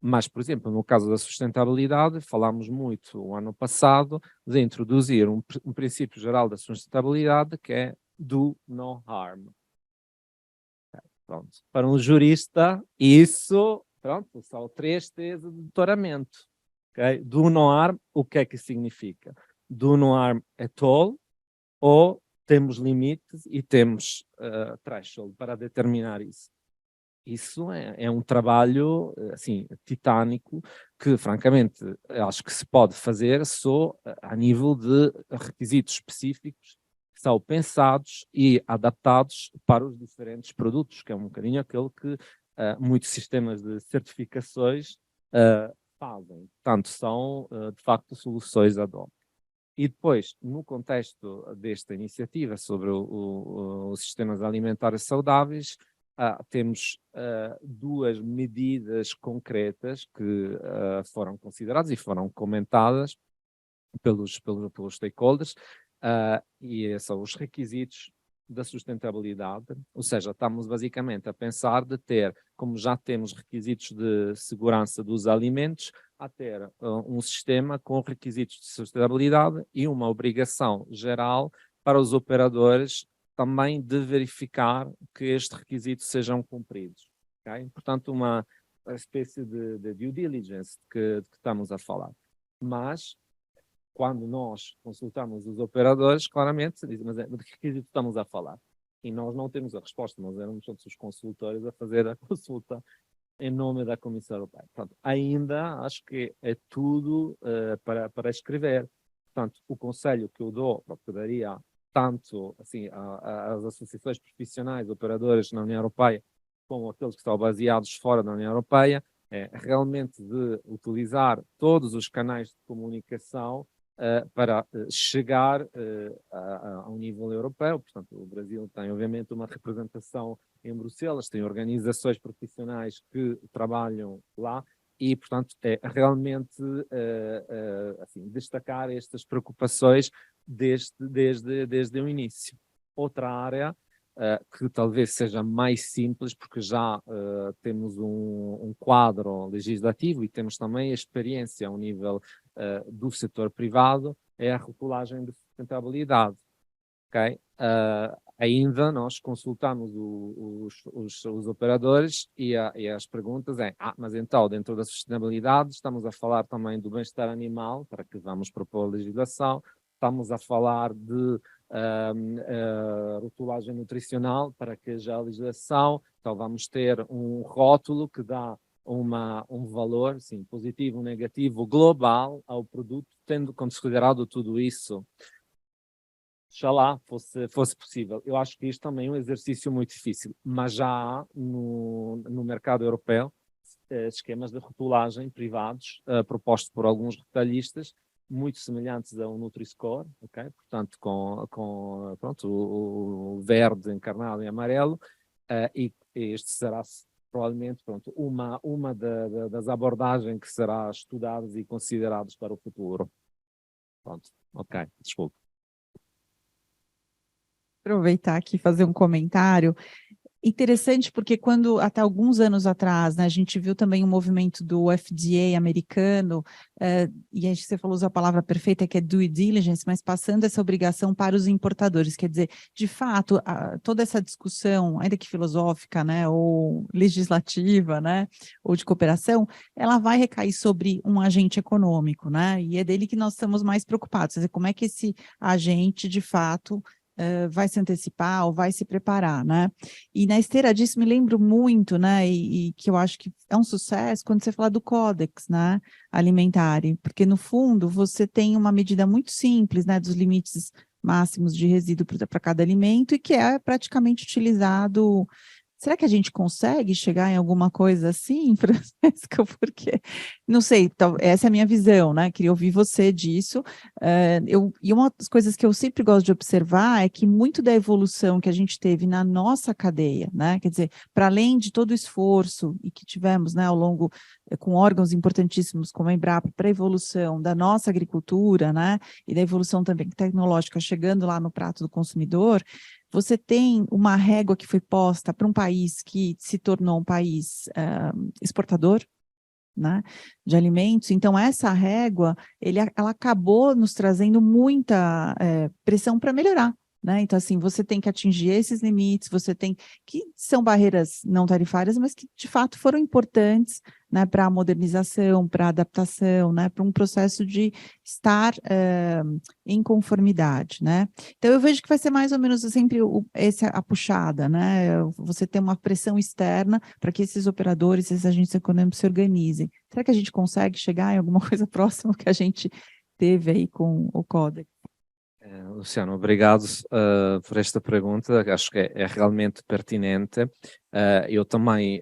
Mas, por exemplo, no caso da sustentabilidade, falámos muito o ano passado de introduzir um princípio geral da sustentabilidade que é do no harm. Pronto. Para um jurista, isso, pronto, são 3 T's de doutoramento. Okay? Do no harm, o que é que significa? Do no harm at all, ou temos limites e temos threshold para determinar isso. Isso é um trabalho, assim, titânico, que, francamente, acho que se pode fazer só a nível de requisitos específicos que são pensados e adaptados para os diferentes produtos, que é um bocadinho aquele que muitos sistemas de certificações fazem. Portanto, são, de facto, soluções ad hoc. E depois, no contexto desta iniciativa sobre os sistemas alimentares saudáveis, temos 2 medidas concretas que foram consideradas e foram comentadas pelos stakeholders, e são os requisitos da sustentabilidade, ou seja, estamos basicamente a pensar de ter, como já temos requisitos de segurança dos alimentos, a ter um sistema com requisitos de sustentabilidade e uma obrigação geral para os operadores também de verificar que estes requisitos sejam cumpridos. Okay? Portanto, uma espécie de due diligence que estamos a falar. Mas, quando nós consultamos os operadores, claramente se diz, mas de que requisito estamos a falar? E nós não temos a resposta, nós éramos todos os consultores a fazer a consulta em nome da Comissão Europeia. Portanto, ainda acho que é tudo para escrever. Portanto, o conselho que eu dou, que eu daria tanto assim, às associações profissionais, operadores na União Europeia, como aqueles que estão baseados fora da União Europeia, é realmente de utilizar todos os canais de comunicação para chegar a um nível europeu. Portanto, o Brasil tem, obviamente, uma representação em Bruxelas, tem organizações profissionais que trabalham lá, e, portanto, é realmente assim, destacar estas preocupações desde o início. Outra área que talvez seja mais simples, porque já temos um quadro legislativo e temos também a experiência ao nível do setor privado, é a rotulagem de sustentabilidade. Okay? Ainda nós consultamos os operadores e as perguntas mas então, dentro da sustentabilidade, estamos a falar também do bem-estar animal, para que vamos propor legislação, estamos a falar de rotulagem nutricional, para que haja legislação, então vamos ter um rótulo que dá um valor, sim, positivo ou negativo, global ao produto, tendo considerado tudo isso. Oxalá fosse possível. Eu acho que isto também é um exercício muito difícil, mas já há no mercado europeu esquemas de rotulagem privados propostos por alguns retalhistas, muito semelhantes ao Nutri-Score, okay? Portanto, com pronto, o verde encarnado em amarelo, e este será provavelmente pronto, uma das abordagens que será estudadas e consideradas para o futuro. Pronto, ok, desculpe. Aproveitar aqui e fazer um comentário. Interessante porque quando, até alguns anos atrás, né, a gente viu também um movimento do FDA americano, e acho que você falou a palavra perfeita, que é due diligence, mas passando essa obrigação para os importadores, quer dizer, de fato, toda essa discussão, ainda que filosófica, né, ou legislativa, né, ou de cooperação, ela vai recair sobre um agente econômico, né, e é dele que nós estamos mais preocupados, quer dizer, como é que esse agente, de fato, vai se antecipar ou vai se preparar, né? E na esteira disso me lembro muito, né? E que eu acho que é um sucesso quando você fala do Códex, né? Alimentar, porque no fundo você tem uma medida muito simples, né? Dos limites máximos de resíduo para cada alimento e que é praticamente utilizado. Será que a gente consegue chegar em alguma coisa assim, Francesca? Porque, não sei, essa é a minha visão, né? Queria ouvir você disso. E uma das coisas que eu sempre gosto de observar é que muito da evolução que a gente teve na nossa cadeia, né? Quer dizer, para além de todo o esforço e que tivemos, né, ao longo, com órgãos importantíssimos como a Embrapa, para a evolução da nossa agricultura, né? E da evolução também tecnológica chegando lá no prato do consumidor, você tem uma régua que foi posta para um país que se tornou um país exportador, né, de alimentos. Então, essa régua, ela acabou nos trazendo muita pressão para melhorar. Né? Então, assim, você tem que atingir esses limites, você tem que são barreiras não tarifárias, mas que de fato foram importantes, né, para a modernização, para a adaptação, né, para um processo de estar em conformidade, né? Então, eu vejo que vai ser mais ou menos sempre a puxada, né? Você tem uma pressão externa para que esses operadores, esses agentes econômicos se organizem. Será que a gente consegue chegar em alguma coisa próxima que a gente teve aí com o Códex? Luciano, obrigado por esta pergunta, acho que é realmente pertinente. Eu também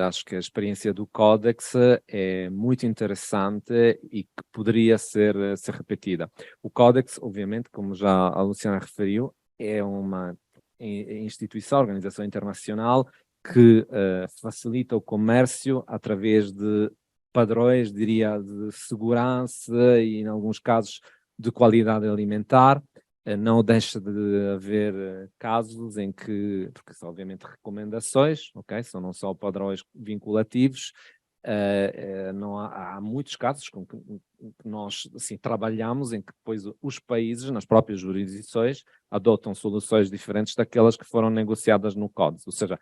acho que a experiência do Códex é muito interessante e que poderia ser repetida. O Códex, obviamente, como já a Luciana referiu, é uma instituição, organização internacional que facilita o comércio através de padrões, diria, de segurança e, em alguns casos, de qualidade alimentar. Não deixa de haver casos em que, porque são obviamente recomendações, ok? São não só padrões vinculativos, não há muitos casos com que nós assim, trabalhamos em que depois os países, nas próprias jurisdições, adotam soluções diferentes daquelas que foram negociadas no Código, ou seja,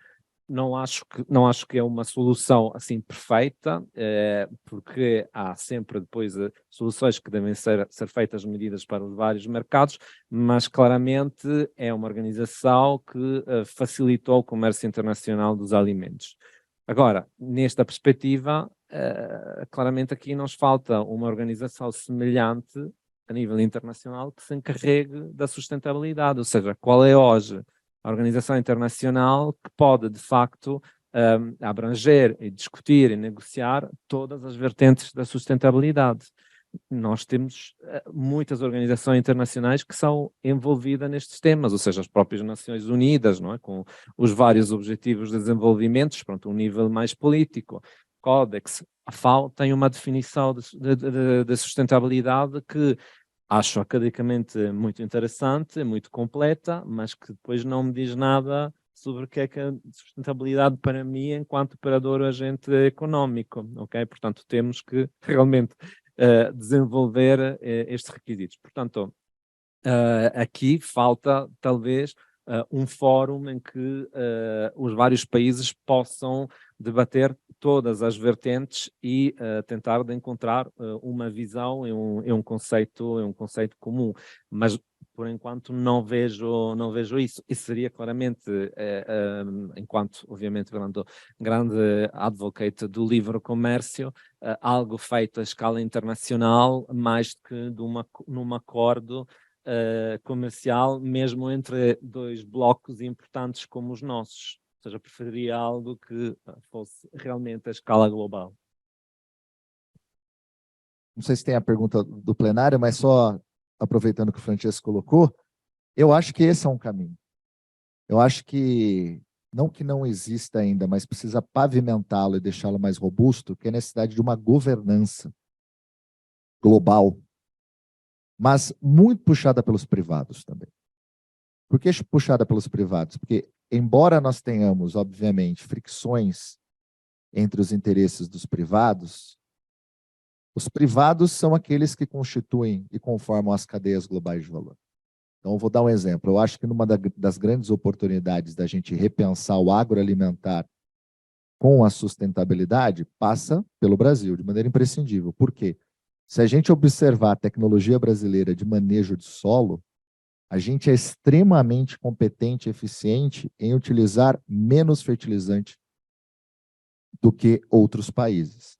não acho que é uma solução assim perfeita, porque há sempre depois soluções que devem ser feitas medidas para os vários mercados, mas claramente é uma organização que facilitou o comércio internacional dos alimentos. Agora, nesta perspectiva, claramente aqui nos falta uma organização semelhante a nível internacional que se encarregue da sustentabilidade, ou seja, qual é hoje a organização internacional que pode, de facto, abranger e discutir e negociar todas as vertentes da sustentabilidade. Nós temos muitas organizações internacionais que são envolvidas nestes temas, ou seja, as próprias Nações Unidas, não é? Com os vários objetivos de desenvolvimento, pronto, um nível mais político, Codex, a FAO tem uma definição de sustentabilidade que acho academicamente muito interessante, muito completa, mas que depois não me diz nada sobre o que é a sustentabilidade para mim enquanto operador agente económico, ok? Portanto, temos que realmente desenvolver estes requisitos. Portanto, aqui falta talvez um fórum em que os vários países possam debater todas as vertentes e tentar de encontrar uma visão e um conceito comum. Mas por enquanto não vejo isso. Isso seria claramente, enquanto, obviamente, grande advocate do livre comércio, algo feito a escala internacional, mais que num acordo comercial, mesmo entre dois blocos importantes como os nossos. Ou seja, preferiria algo que fosse realmente a escala global. Não sei se tem a pergunta do plenário, mas só aproveitando que o Francesco colocou, eu acho que esse é um caminho. Eu acho que não exista ainda, mas precisa pavimentá-lo e deixá-lo mais robusto, que é a necessidade de uma governança global, mas muito puxada pelos privados também. Por que puxada pelos privados? Porque, embora nós tenhamos, obviamente, fricções entre os interesses dos privados, os privados são aqueles que constituem e conformam as cadeias globais de valor. Então, eu vou dar um exemplo. Eu acho que numa das grandes oportunidades da gente repensar o agroalimentar com a sustentabilidade passa pelo Brasil, de maneira imprescindível. Por quê? Se a gente observar a tecnologia brasileira de manejo de solo, a gente é extremamente competente e eficiente em utilizar menos fertilizante do que outros países.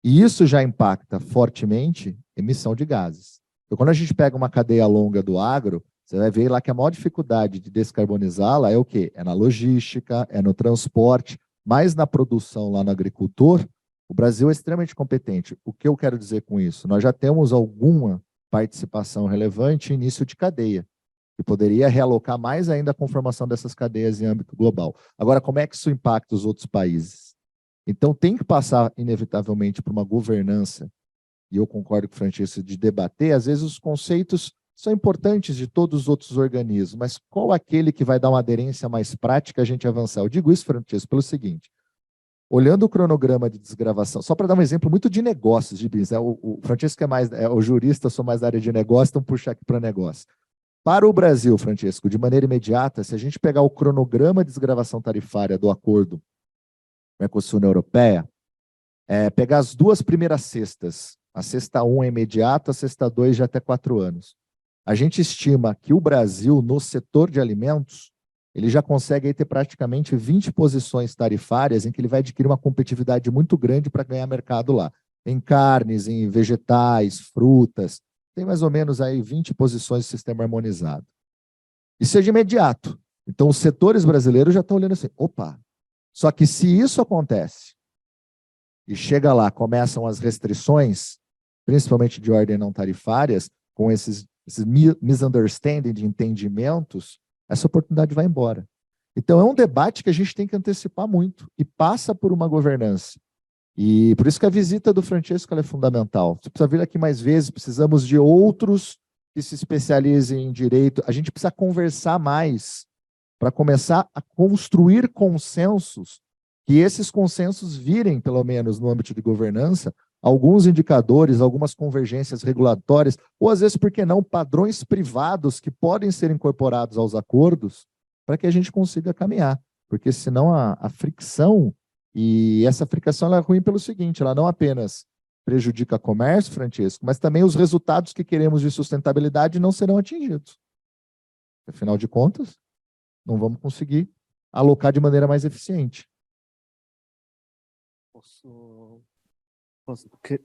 E isso já impacta fortemente emissão de gases. Então, quando a gente pega uma cadeia longa do agro, você vai ver lá que a maior dificuldade de descarbonizá-la é o quê? É na logística, é no transporte, mas na produção lá no agricultor, o Brasil é extremamente competente. O que eu quero dizer com isso? Nós já temos alguma participação relevante em início de cadeia, que poderia realocar mais ainda a conformação dessas cadeias em âmbito global. Agora, como é que isso impacta os outros países? Então, tem que passar, inevitavelmente, por uma governança, e eu concordo com o Francesco, de debater. Às vezes, os conceitos são importantes de todos os outros organismos, mas qual aquele que vai dar uma aderência mais prática a gente avançar? Eu digo isso, Francesco, pelo seguinte: olhando o cronograma de desgravação, só para dar um exemplo muito de negócios, de business, o Francesco é mais o jurista, eu sou mais da área de negócio, então puxa aqui para negócio. Para o Brasil, Francesco, de maneira imediata, se a gente pegar o cronograma de desgravação tarifária do acordo Mercosul-União Europeia, pegar as duas primeiras cestas, a cesta 1 é imediata, a cesta 2 já até 4 anos. A gente estima que o Brasil, no setor de alimentos, ele já consegue aí ter praticamente 20 posições tarifárias em que ele vai adquirir uma competitividade muito grande para ganhar mercado lá. Em carnes, em vegetais, frutas, tem mais ou menos aí 20 posições de sistema harmonizado. Isso é de imediato. Então, os setores brasileiros já estão olhando assim, opa, só que se isso acontece e chega lá, começam as restrições, principalmente de ordem não tarifárias, com esses misunderstanding de entendimentos, essa oportunidade vai embora. Então, é um debate que a gente tem que antecipar muito e passa por uma governança. E por isso que a visita do Francesco é fundamental. Você precisa vir aqui mais vezes, precisamos de outros que se especializem em direito. A gente precisa conversar mais para começar a construir consensos, que esses consensos virem, pelo menos no âmbito de governança, alguns indicadores, algumas convergências regulatórias, ou às vezes, por que não, padrões privados que podem ser incorporados aos acordos para que a gente consiga caminhar. Porque senão a fricção, e essa fricção ela é ruim pelo seguinte, ela não apenas prejudica o comércio, Francesco, mas também os resultados que queremos de sustentabilidade não serão atingidos. Afinal de contas, não vamos conseguir alocar de maneira mais eficiente.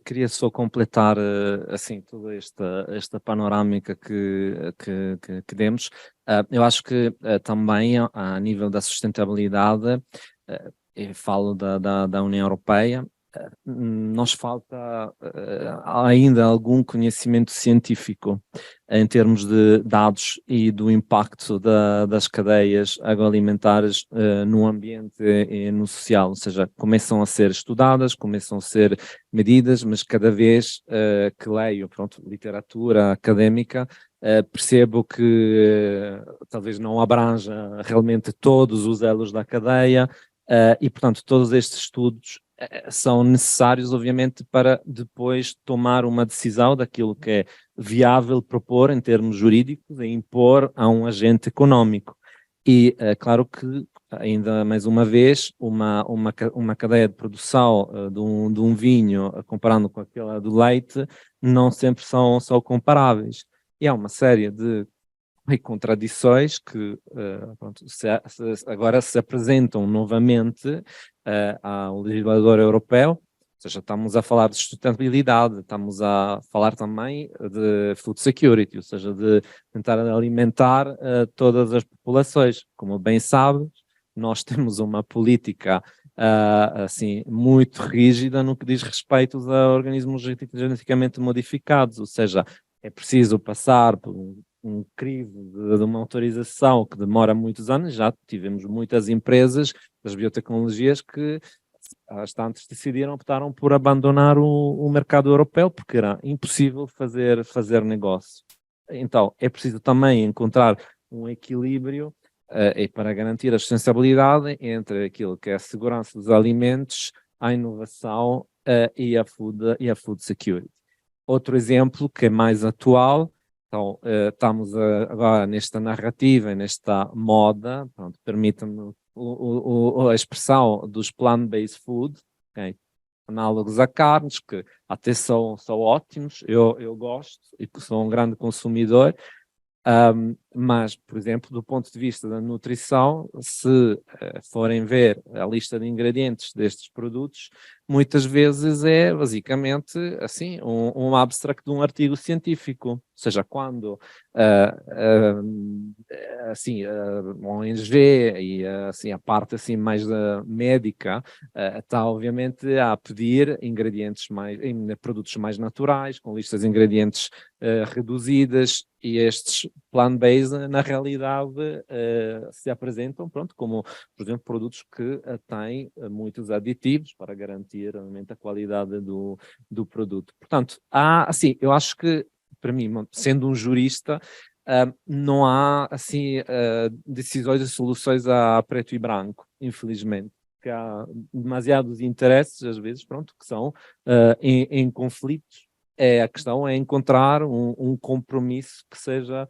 Queria só completar assim toda esta panorâmica que demos. Eu acho que também a nível da sustentabilidade, eu falo da União Europeia, nos falta ainda algum conhecimento científico em termos de dados e do impacto das cadeias agroalimentares no ambiente e no social, ou seja, começam a ser estudadas, começam a ser medidas, mas cada vez que leio, pronto, literatura académica, percebo que talvez não abranja realmente todos os elos da cadeia e, portanto, todos estes estudos são necessários, obviamente, para depois tomar uma decisão daquilo que é viável propor em termos jurídicos e impor a um agente econômico. E claro que, ainda mais uma vez, uma cadeia de produção de um vinho, comparando com aquela do leite, não sempre são comparáveis. E há uma série de contradições que pronto, agora se apresentam novamente ao legislador europeu, ou seja, estamos a falar de sustentabilidade, estamos a falar também de food security, ou seja, de tentar alimentar todas as populações. Como bem sabes, nós temos uma política assim, muito rígida no que diz respeito a organismos geneticamente modificados, ou seja, é preciso passar por um crivo de uma autorização que demora muitos anos. Já tivemos muitas empresas das biotecnologias que antes optaram por abandonar o mercado europeu porque era impossível fazer negócio. Então, é preciso também encontrar um equilíbrio e para garantir a sustentabilidade entre aquilo que é a segurança dos alimentos, a inovação e a food security. Outro exemplo que é mais atual, então estamos agora nesta narrativa, nesta moda, permita-me a expressão dos plant-based food, okay? Análogos a carnes, que até são ótimos, eu gosto e sou um grande consumidor, mas, por exemplo, do ponto de vista da nutrição, se forem ver a lista de ingredientes destes produtos, muitas vezes é basicamente assim, um abstract de um artigo científico. Ou seja, quando assim, a ONG e assim, a parte assim, mais médica está obviamente a pedir ingredientes produtos mais naturais, com listas de ingredientes reduzidas, e estes plant-based, na realidade, se apresentam, pronto, como, por exemplo, produtos que têm muitos aditivos para garantir realmente a qualidade do produto. Portanto, assim, eu acho que, para mim, sendo um jurista, não há, assim, decisões e soluções a preto e branco, infelizmente. Que há demasiados interesses, às vezes, pronto, que são em conflitos. A questão é encontrar um compromisso que seja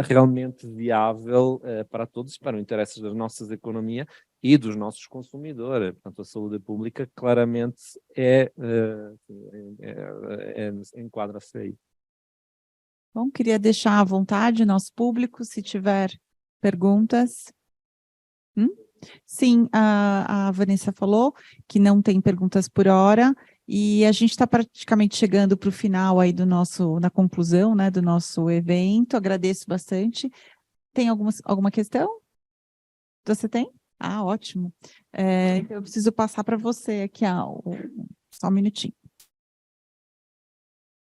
realmente viável para todos, para o interesse das nossas economias e dos nossos consumidores. Portanto, a saúde pública claramente enquadra-se aí. Bom, queria deixar à vontade nosso público, se tiver perguntas. Sim, a Vanessa falou que não tem perguntas por hora, e a gente está praticamente chegando para o final aí na conclusão, né, do nosso evento. Agradeço bastante. Tem alguma questão? Você tem? Ótimo. Então eu preciso passar para você aqui, só um minutinho.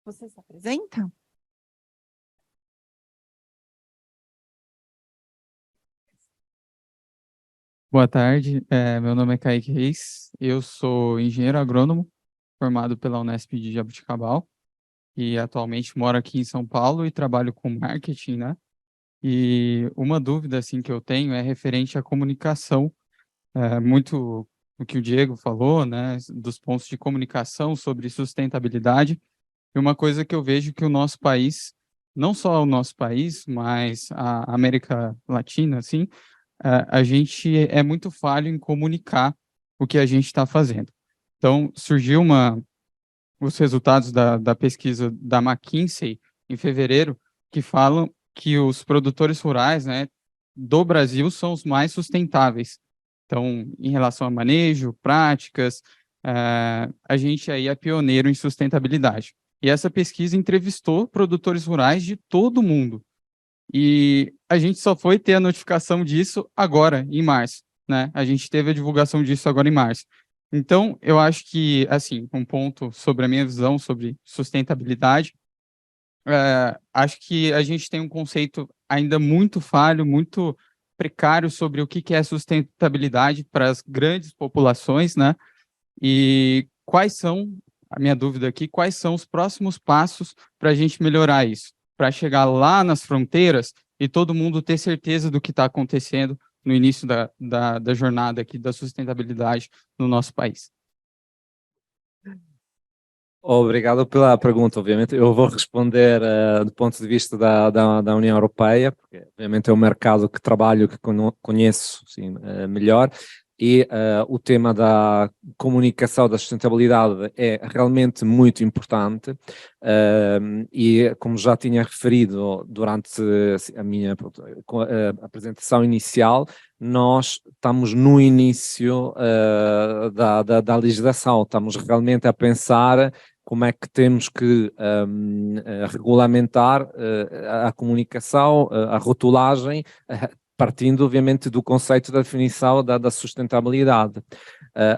Você se apresenta? Boa tarde, meu nome é Kaique Reis, eu sou engenheiro agrônomo, formado pela Unesp de Jaboticabal, e atualmente moro aqui em São Paulo e trabalho com marketing, né? E uma dúvida, assim, que eu tenho é referente à comunicação, muito o que o Diego falou, né, dos pontos de comunicação sobre sustentabilidade, e uma coisa que eu vejo que o nosso país, não só o nosso país, mas a América Latina, assim, a gente é muito falho em comunicar o que a gente está fazendo. Então, surgiu os resultados da pesquisa da McKinsey em fevereiro, que falam que os produtores rurais, né, do Brasil são os mais sustentáveis. Então, em relação a manejo, práticas, a gente aí é pioneiro em sustentabilidade. E essa pesquisa entrevistou produtores rurais de todo o mundo. E a gente só foi ter a notificação disso agora, em março, né? A gente teve a divulgação disso agora em março. Então, eu acho que, assim, um ponto sobre a minha visão sobre sustentabilidade Acho que a gente tem um conceito ainda muito falho, muito precário sobre o que é sustentabilidade para as grandes populações, né? E quais são, a minha dúvida aqui, quais são os próximos passos para a gente melhorar isso? Para chegar lá nas fronteiras e todo mundo ter certeza do que está acontecendo no início da jornada aqui da sustentabilidade no nosso país. Obrigado pela pergunta, obviamente. Eu vou responder do ponto de vista da União Europeia, porque obviamente é um mercado que trabalho, que conheço sim, melhor, e o tema da comunicação da sustentabilidade é realmente muito importante, e como já tinha referido durante a minha apresentação inicial, nós estamos no início da legislação, estamos realmente a pensar como é que temos que regulamentar a comunicação, a rotulagem, partindo, obviamente, do conceito da definição da sustentabilidade.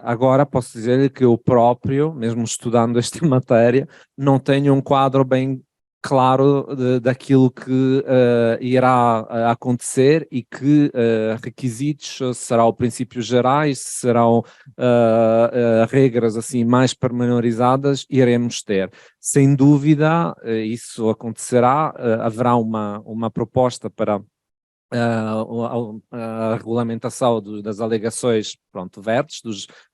Agora, posso dizer que eu próprio, mesmo estudando esta matéria, não tenho um quadro bem claro daquilo que irá acontecer e que requisitos serão princípios gerais, serão regras assim mais pormenorizadas iremos ter. Sem dúvida, isso acontecerá, haverá uma proposta para a regulamentação das alegações, pronto, verdes,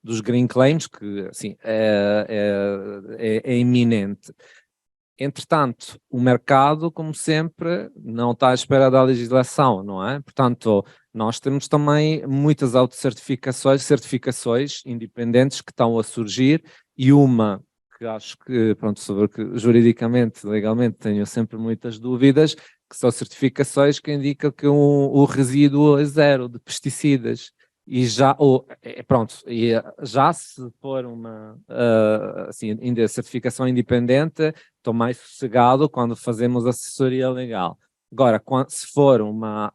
dos green claims, que assim, é iminente. Entretanto, o mercado, como sempre, não está à espera da legislação, não é? Portanto, nós temos também muitas autocertificações, certificações independentes que estão a surgir, e uma que acho que, pronto, sobre que juridicamente, legalmente, tenho sempre muitas dúvidas, que são certificações que indicam que o resíduo é zero de pesticidas. E já, pronto, e já se for uma assim, certificação independente, estou mais sossegado quando fazemos assessoria legal. Agora, se for uma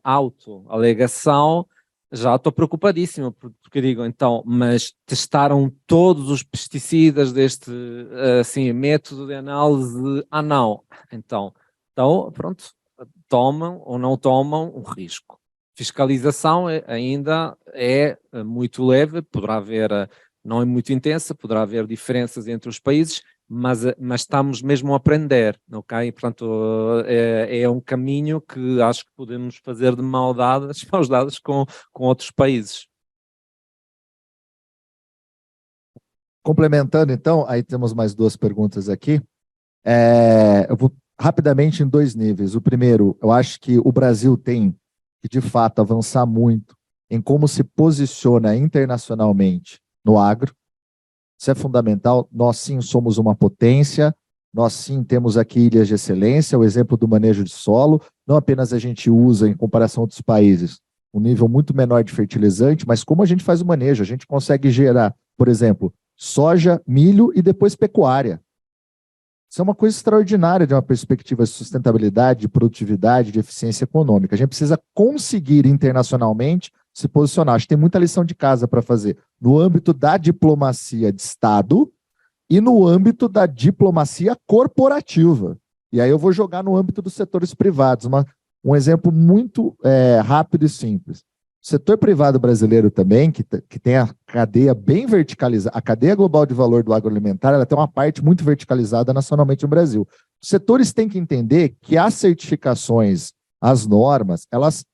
auto-alegação, já estou preocupadíssimo, porque digo, então, mas testaram todos os pesticidas deste assim, método de análise? Ah, não. Então, pronto, tomam ou não tomam um risco. Fiscalização ainda é muito leve, poderá haver, não é muito intensa, poderá haver diferenças entre os países, mas estamos mesmo a aprender, ok? Portanto, é um caminho que acho que podemos fazer de mãos dadas com outros países. Complementando, então, aí temos mais duas perguntas aqui. Eu vou rapidamente em dois níveis. O primeiro, eu acho que o Brasil tem que, de fato, avançar muito em como se posiciona internacionalmente no agro. Isso é fundamental. Nós, sim, somos uma potência. Nós, sim, temos aqui ilhas de excelência, o exemplo do manejo de solo. Não apenas a gente usa, em comparação a outros países, um nível muito menor de fertilizante, mas como a gente faz o manejo, a gente consegue gerar, por exemplo, soja, milho e depois pecuária. Isso é uma coisa extraordinária de uma perspectiva de sustentabilidade, de produtividade, de eficiência econômica. A gente precisa conseguir internacionalmente se posicionar. Acho que tem muita lição de casa para fazer no âmbito da diplomacia de Estado e no âmbito da diplomacia corporativa. E aí eu vou jogar no âmbito dos setores privados. Um exemplo muito rápido e simples. O setor privado brasileiro também, que tem a cadeia bem verticalizada, a cadeia global de valor do agroalimentar, ela tem uma parte muito verticalizada nacionalmente no Brasil. Os setores têm que entender que as certificações, as normas, elas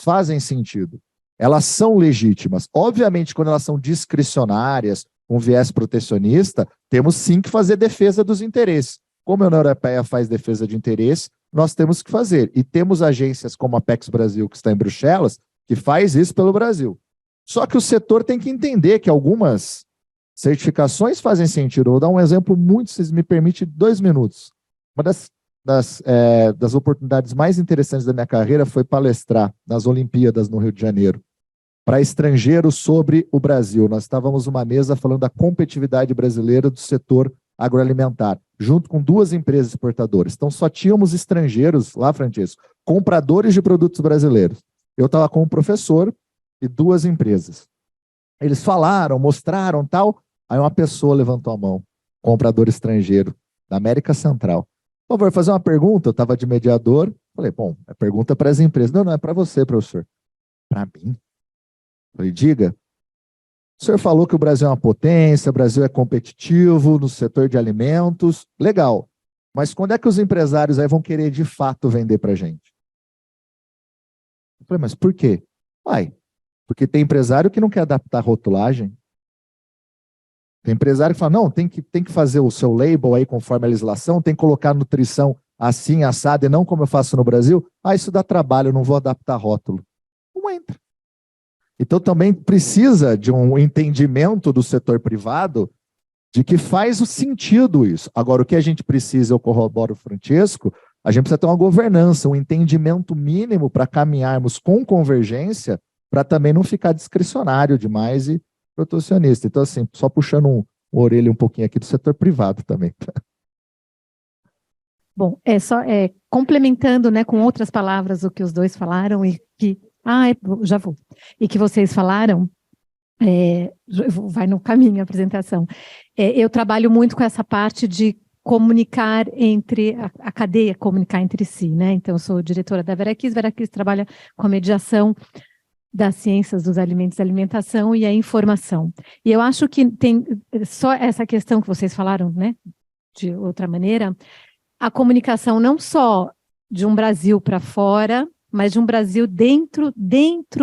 fazem sentido. Elas são legítimas. Obviamente, quando elas são discricionárias, com viés protecionista, temos sim que fazer defesa dos interesses. Como a União Europeia faz defesa de interesse, nós temos que fazer. E temos agências como a Apex Brasil, que está em Bruxelas, que faz isso pelo Brasil. Só que o setor tem que entender que algumas certificações fazem sentido. Eu vou dar um exemplo muito, se me permite, 2 minutos. Uma das oportunidades mais interessantes da minha carreira foi palestrar nas Olimpíadas no Rio de Janeiro, para estrangeiros sobre o Brasil. Nós estávamos numa mesa falando da competitividade brasileira do setor agroalimentar, junto com 2 empresas exportadoras. Então, só tínhamos estrangeiros lá, Francisco, compradores de produtos brasileiros. Eu estava com um professor e 2 empresas. Eles falaram, mostraram tal. Aí uma pessoa levantou a mão, comprador estrangeiro da América Central. Por favor, fazer uma pergunta. Eu estava de mediador. Falei, bom, é pergunta para as empresas. Não, não, é para você, professor. Para mim? Falei, diga. O senhor falou que o Brasil é uma potência, o Brasil é competitivo no setor de alimentos. Legal. Mas quando é que os empresários aí vão querer de fato vender para a gente? Eu falei, mas por quê? Uai, porque tem empresário que não quer adaptar a rotulagem. Tem empresário que fala, não, tem que fazer o seu label aí conforme a legislação, tem que colocar nutrição assim, assada, e não como eu faço no Brasil. Ah, isso dá trabalho, eu não vou adaptar rótulo. Não entra. Então também precisa de um entendimento do setor privado de que faz o sentido isso. Agora, o que a gente precisa, eu corroboro o Francesco, a gente precisa ter uma governança, um entendimento mínimo para caminharmos com convergência, para também não ficar discricionário demais e protecionista. Então, assim, só puxando uma orelha um pouquinho aqui do setor privado também. Bom, complementando, né, com outras palavras o que os dois falaram e que... já vou. E que vocês falaram, vai no caminho a apresentação. Eu trabalho muito com essa parte de comunicar entre a cadeia, comunicar entre si, né? Então, eu sou diretora da Veraquis. Veraquis trabalha com a mediação das ciências dos alimentos, da alimentação e a informação. E eu acho que tem só essa questão que vocês falaram, né? De outra maneira, a comunicação não só de um Brasil para fora, mas de um Brasil dentro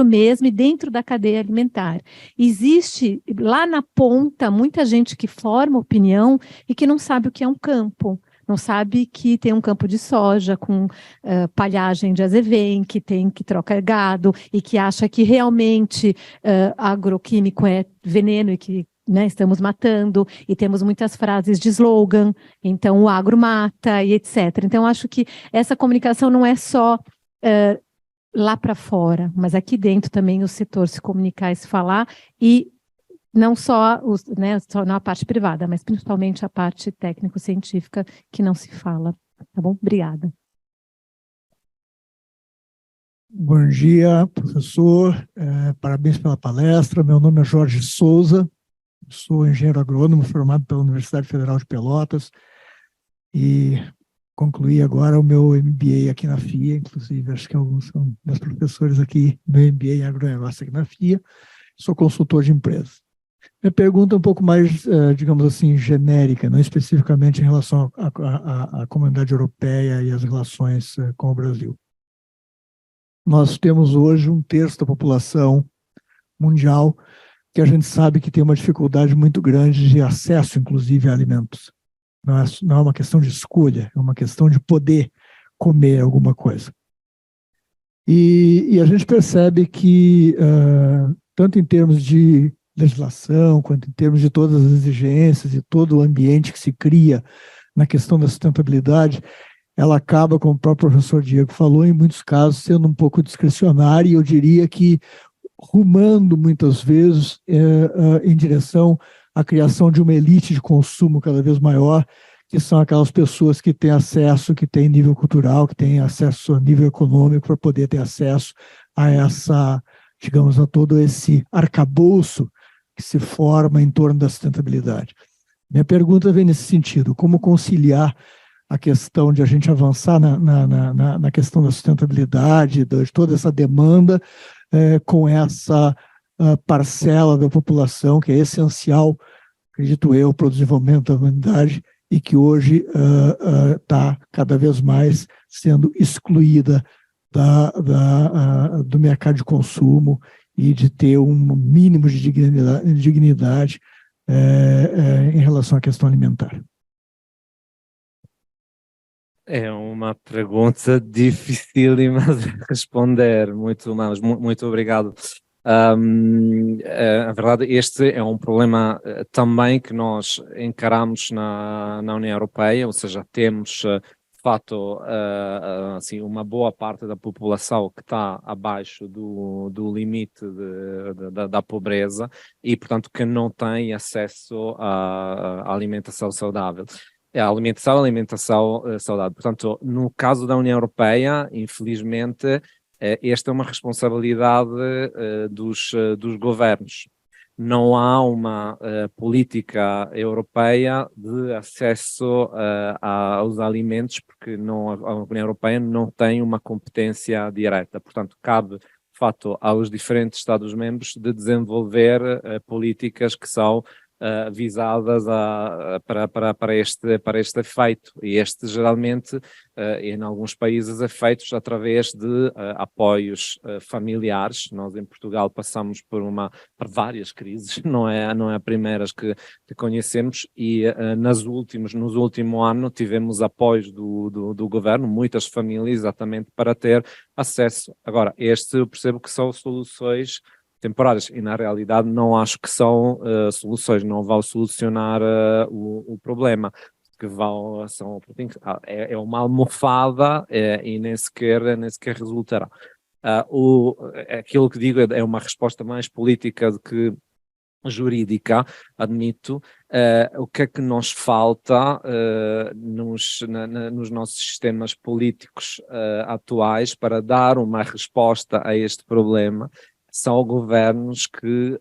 mesmo e dentro da cadeia alimentar. Existe lá na ponta muita gente que forma opinião e que não sabe o que é um campo, não sabe que tem um campo de soja com palhagem de azevém, que troca gado e que acha que realmente agroquímico é veneno e que, né, estamos matando, e temos muitas frases de slogan, então o agro mata e etc. Então, acho que essa comunicação não é só lá para fora, mas aqui dentro também o setor se comunicar e se falar, e não só, só na parte privada, mas principalmente a parte técnico-científica que não se fala. Tá bom? Obrigada. Bom dia, professor. Parabéns pela palestra. Meu nome é Jorge Souza, sou engenheiro agrônomo formado pela Universidade Federal de Pelotas e concluí agora o meu MBA aqui na FIA, inclusive acho que alguns são meus professores aqui, meu MBA em agronegócio aqui na FIA. Sou consultor de empresas. Minha pergunta é um pouco mais, digamos assim, genérica, não especificamente em relação à comunidade europeia e as relações com o Brasil. Nós temos hoje 1/3 da população mundial que a gente sabe que tem uma dificuldade muito grande de acesso, inclusive, a alimentos. Não é uma questão de escolha, é uma questão de poder comer alguma coisa. E a gente percebe que, tanto em termos de legislação, quanto em termos de todas as exigências e todo o ambiente que se cria na questão da sustentabilidade, ela acaba, como o próprio professor Diego falou, em muitos casos sendo um pouco discricionária, e eu diria que rumando muitas vezes em direção à criação de uma elite de consumo cada vez maior, que são aquelas pessoas que têm acesso, que têm nível cultural, que têm acesso a nível econômico para poder ter acesso a essa, digamos, a todo esse arcabouço que se forma em torno da sustentabilidade. Minha pergunta vem nesse sentido: como conciliar a questão de a gente avançar na questão da sustentabilidade, de toda essa demanda, com essa parcela da população que é essencial, acredito eu, para o desenvolvimento da humanidade e que hoje está cada vez mais sendo excluída do mercado de consumo e de ter um mínimo de dignidade em relação à questão alimentar. É uma pergunta dificílima de responder, muito obrigado. Na verdade, este é um problema também que nós encaramos na União Europeia, ou seja, temos de fato assim, uma boa parte da população que está abaixo do limite da pobreza e, portanto, que não tem acesso à alimentação saudável. A alimentação saudável. Portanto, no caso da União Europeia, infelizmente, esta é uma responsabilidade dos governos. não há uma política europeia de acesso aos alimentos, porque a União Europeia não tem uma competência direta. Portanto, cabe, de fato, aos diferentes Estados-membros de desenvolver políticas que são visadas para este efeito. E este, geralmente, em alguns países, é feito através de apoios familiares. Nós, em Portugal, passamos por várias crises, não é a primeira que conhecemos, e nos últimos anos tivemos apoios do governo, muitas famílias, exatamente para ter acesso. Agora, eu percebo que são soluções temporárias, e na realidade não acho que são soluções, não vão solucionar o problema, que é uma almofada e nem sequer resultará. Aquilo que digo é uma resposta mais política do que jurídica, admito. O que é que nos falta nos nossos sistemas políticos atuais para dar uma resposta a este problema? São governos que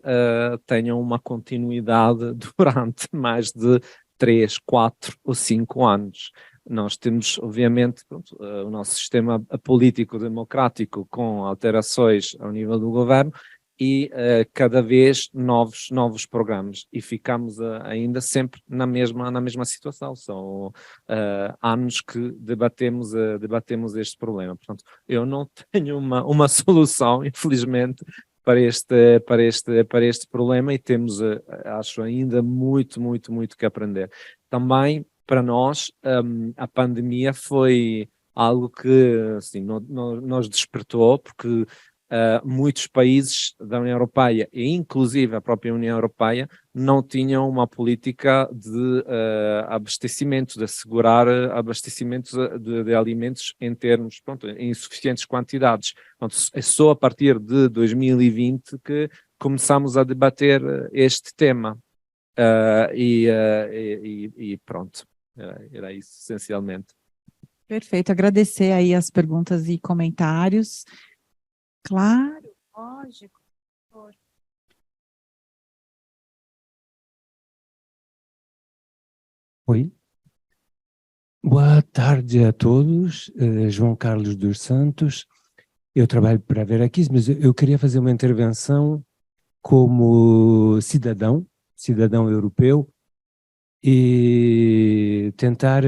tenham uma continuidade durante mais de 3, 4 ou 5 anos. Nós temos, obviamente, o nosso sistema político-democrático com alterações ao nível do governo e cada vez novos programas, e ficamos ainda sempre na mesma situação. São anos que debatemos este problema. Portanto, eu não tenho uma solução, infelizmente, para este problema, e temos, acho, ainda muito que aprender. Também, para nós, a pandemia foi algo que assim, nos despertou, porque muitos países da União Europeia, e inclusive a própria União Europeia, não tinham uma política de abastecimento, de assegurar abastecimento de alimentos em termos, em suficientes quantidades. Portanto, é só a partir de 2020 que começamos a debater este tema. E pronto, era isso essencialmente. Perfeito, agradecer aí as perguntas e comentários. Claro, lógico. Oi. Boa tarde a todos. João Carlos dos Santos. Eu trabalho para a Veraquis, mas eu queria fazer uma intervenção como cidadão europeu, e tentar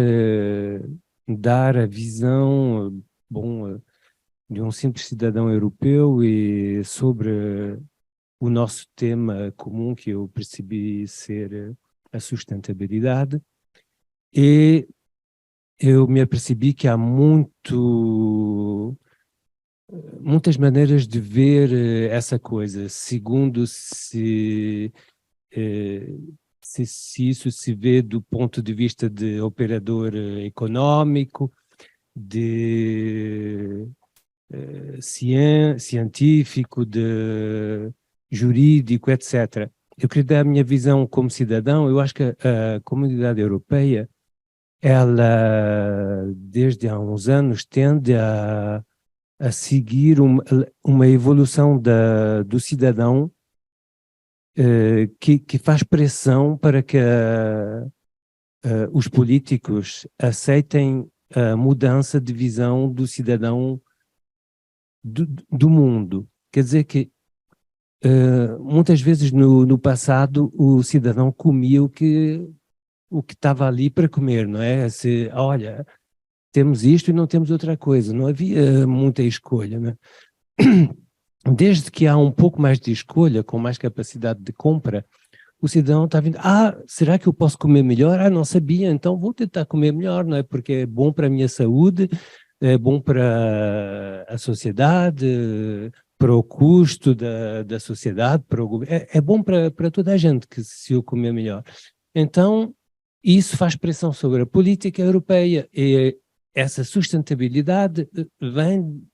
dar a visão de um simples cidadão europeu e sobre o nosso tema comum, que eu percebi ser a sustentabilidade. E eu me apercebi que há muitas maneiras de ver essa coisa, segundo se isso se vê do ponto de vista de operador econômico, de científico, de jurídico, etc. Eu queria dar a minha visão como cidadão. Eu acho que a comunidade europeia, ela, desde há uns anos, tende a seguir uma evolução do cidadão que faz pressão para que os políticos aceitem a mudança de visão do cidadão do mundo. Quer dizer que muitas vezes no passado o cidadão comia o que estava ali para comer, não é? Olha, temos isto e não temos outra coisa, não havia muita escolha, não é? Desde que há um pouco mais de escolha, com mais capacidade de compra, o cidadão está vindo, será que eu posso comer melhor? Não sabia, então vou tentar comer melhor, não é? Porque é bom para a minha saúde, é bom para a sociedade, para o custo da sociedade, para o governo, é bom para toda a gente que se eu comer melhor. Então, isso faz pressão sobre a política europeia, e essa sustentabilidade vem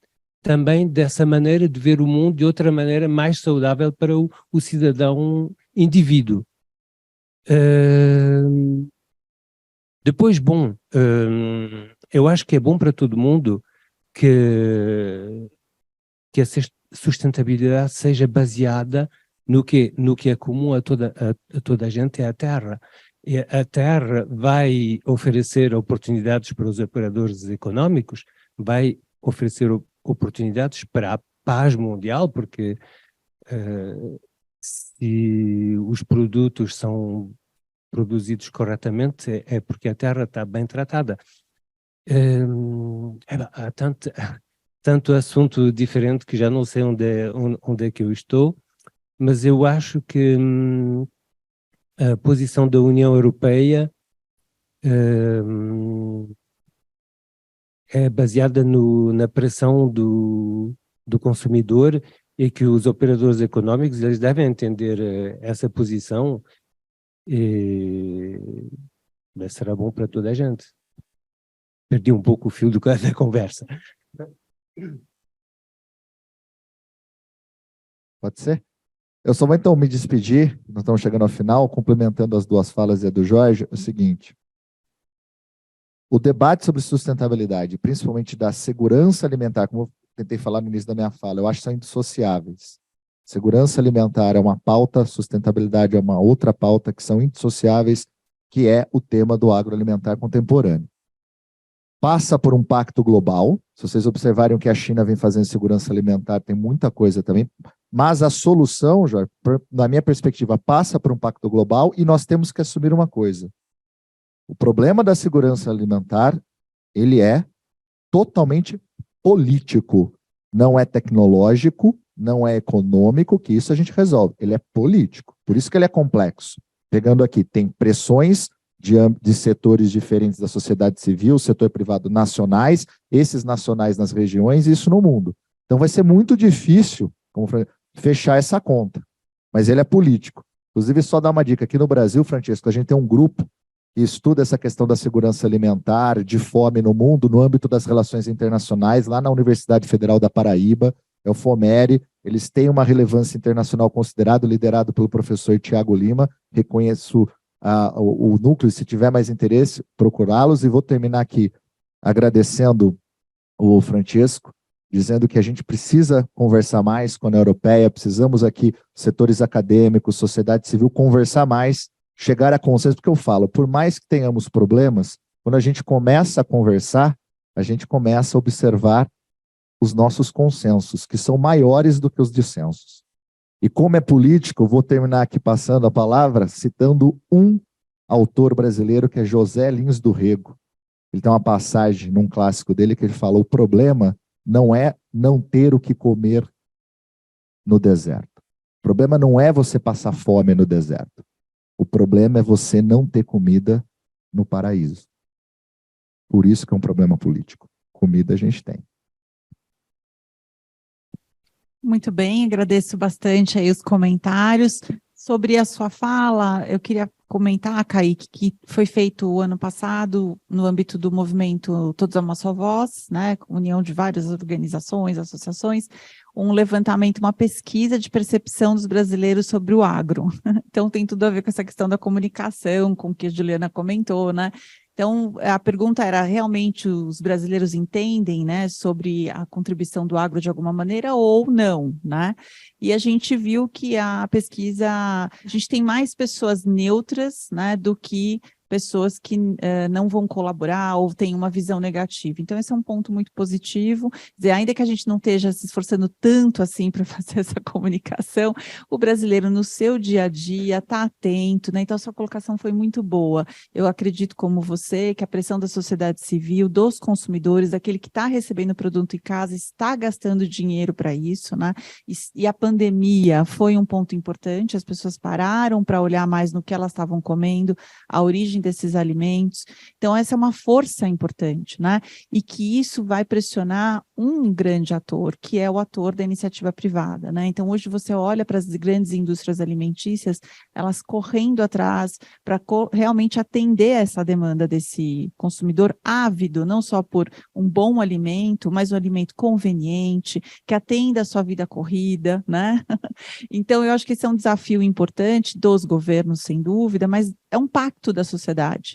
também dessa maneira de ver o mundo de outra maneira mais saudável para o cidadão indivíduo. Depois, eu acho que é bom para todo mundo que a sustentabilidade seja baseada no que é comum a toda a gente é a terra. E a terra vai oferecer oportunidades para os operadores econômicos, vai oferecer oportunidades para a paz mundial, porque se os produtos são produzidos corretamente, é porque a terra está bem tratada. Há tanto assunto diferente que já não sei onde é que eu estou, mas eu acho que a posição da União Europeia é baseada na pressão do consumidor, e que os operadores económicos eles devem entender essa posição, e será bom para toda a gente. Perdi um pouco o fio da conversa. Pode ser? Eu só vou então me despedir, nós estamos chegando ao final, complementando as duas falas e a do Jorge, é o seguinte: o debate sobre sustentabilidade, principalmente da segurança alimentar, como eu tentei falar no início da minha fala, eu acho que são indissociáveis. Segurança alimentar é uma pauta, sustentabilidade é uma outra pauta, que são indissociáveis, que é o tema do agroalimentar contemporâneo. Passa por um pacto global. Se vocês observarem o que a China vem fazendo em segurança alimentar, tem muita coisa também. Mas a solução, Jorge, na minha perspectiva, passa por um pacto global, e nós temos que assumir uma coisa. O problema da segurança alimentar, ele é totalmente político. Não é tecnológico, não é econômico, que isso a gente resolve. Ele é político. Por isso que ele é complexo. Pegando aqui, tem pressões de setores diferentes da sociedade civil, setor privado nacionais, esses nacionais nas regiões, e isso no mundo. Então vai ser muito difícil fechar essa conta, mas ele é político. Inclusive, só dar uma dica, aqui no Brasil, Francesco, a gente tem um grupo que estuda essa questão da segurança alimentar, de fome no mundo, no âmbito das relações internacionais, lá na Universidade Federal da Paraíba, é o FOMERE. Eles têm uma relevância internacional considerada, liderado pelo professor Tiago Lima. Reconheço o núcleo, se tiver mais interesse, procurá-los. E vou terminar aqui agradecendo o Francesco, dizendo que a gente precisa conversar mais com a União Europeia, precisamos aqui, setores acadêmicos, sociedade civil, conversar mais, chegar a consenso, porque eu falo, por mais que tenhamos problemas, quando a gente começa a conversar, a gente começa a observar os nossos consensos, que são maiores do que os dissensos. E como é político, eu vou terminar aqui passando a palavra, citando um autor brasileiro, que é José Lins do Rego. Ele tem uma passagem num clássico dele que ele fala: o problema não é não ter o que comer no deserto. O problema não é você passar fome no deserto. O problema é você não ter comida no paraíso. Por isso que é um problema político. Comida a gente tem. Muito bem, agradeço bastante aí os comentários. Sobre a sua fala, eu queria comentar, Kaique, que foi feito o ano passado, no âmbito do movimento Todos a uma Só Voz, né, união de várias organizações, associações, um levantamento, uma pesquisa de percepção dos brasileiros sobre o agro. Então, tem tudo a ver com essa questão da comunicação, com o que a Juliana comentou, né? Então, a pergunta era, realmente os brasileiros entendem, né, sobre a contribuição do agro de alguma maneira ou não, né? E a gente viu que a pesquisa, a gente tem mais pessoas neutras, né, do que pessoas que não vão colaborar ou têm uma visão negativa. Então, esse é um ponto muito positivo. Quer dizer, ainda que a gente não esteja se esforçando tanto assim para fazer essa comunicação, o brasileiro no seu dia a dia está atento, né? Então, a sua colocação foi muito boa. Eu acredito, como você, que a pressão da sociedade civil, dos consumidores, daquele que está recebendo o produto em casa, está gastando dinheiro para isso, né? E a pandemia foi um ponto importante, as pessoas pararam para olhar mais no que elas estavam comendo, a origem desses alimentos. Então, essa é uma força importante, né? E que isso vai pressionar um grande ator, que é o ator da iniciativa privada, né? Então, hoje você olha para as grandes indústrias alimentícias, elas correndo atrás para realmente atender essa demanda desse consumidor ávido, não só por um bom alimento, mas um alimento conveniente, que atenda a sua vida corrida, né? Então, eu acho que esse é um desafio importante dos governos, sem dúvida, mas é um pacto da sociedade,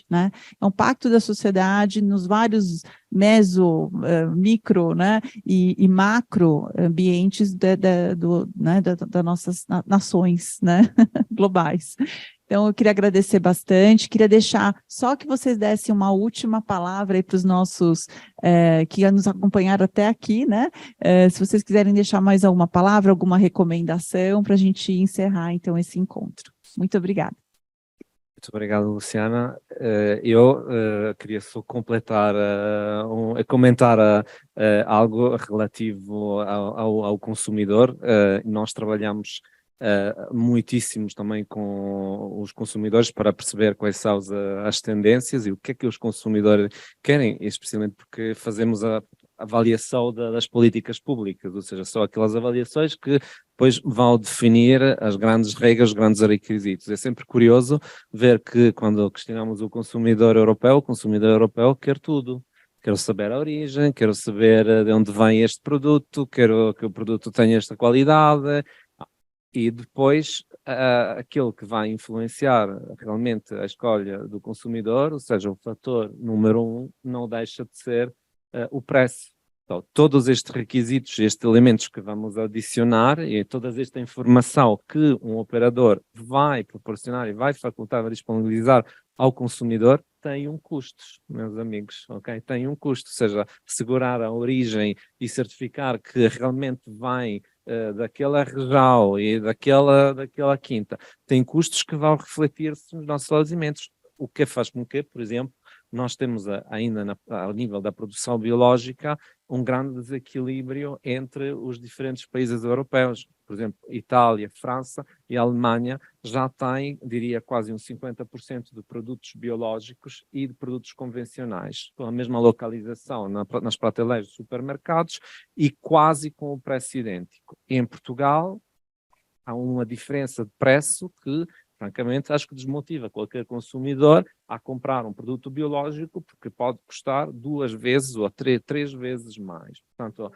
né? É um pacto da sociedade nos vários meso, micro, né, e macro ambientes das nossas nações, né, globais. Então, eu queria agradecer bastante, queria deixar só que vocês dessem uma última palavra aí para os nossos que nos acompanharam até aqui, né? Se vocês quiserem deixar mais alguma palavra, alguma recomendação para a gente encerrar, então, esse encontro. Muito obrigada. Muito obrigado, Luciana. Eu queria só completar, comentar algo relativo ao consumidor. Nós trabalhamos muitíssimos também com os consumidores para perceber quais são as tendências e o que é que os consumidores querem, especialmente porque fazemos a avaliação das políticas públicas, ou seja, são aquelas avaliações que depois vão definir as grandes regras, os grandes requisitos. É sempre curioso ver que quando questionamos o consumidor europeu quer tudo. Quero saber a origem, quero saber de onde vem este produto, quero que o produto tenha esta qualidade. E depois, aquilo que vai influenciar realmente a escolha do consumidor, ou seja, o fator número 1, não deixa de ser o preço. Então, todos estes requisitos, estes elementos que vamos adicionar e toda esta informação que um operador vai proporcionar e vai facultar, vai disponibilizar ao consumidor, tem um custo, meus amigos, ok? Tem um custo, ou seja, segurar a origem e certificar que realmente vem daquela região e daquela quinta, tem custos que vão refletir-se nos nossos alimentos, o que faz com que, por exemplo, nós temos ainda ao nível da produção biológica um grande desequilíbrio entre os diferentes países europeus. Por exemplo, Itália, França e Alemanha já têm, diria, quase uns 50% de produtos biológicos e de produtos convencionais, com a mesma localização nas prateleiras dos supermercados e quase com o preço idêntico. Em Portugal, há uma diferença de preço que, francamente, acho que desmotiva qualquer consumidor a comprar um produto biológico porque pode custar 2 vezes ou 3 vezes mais. Portanto,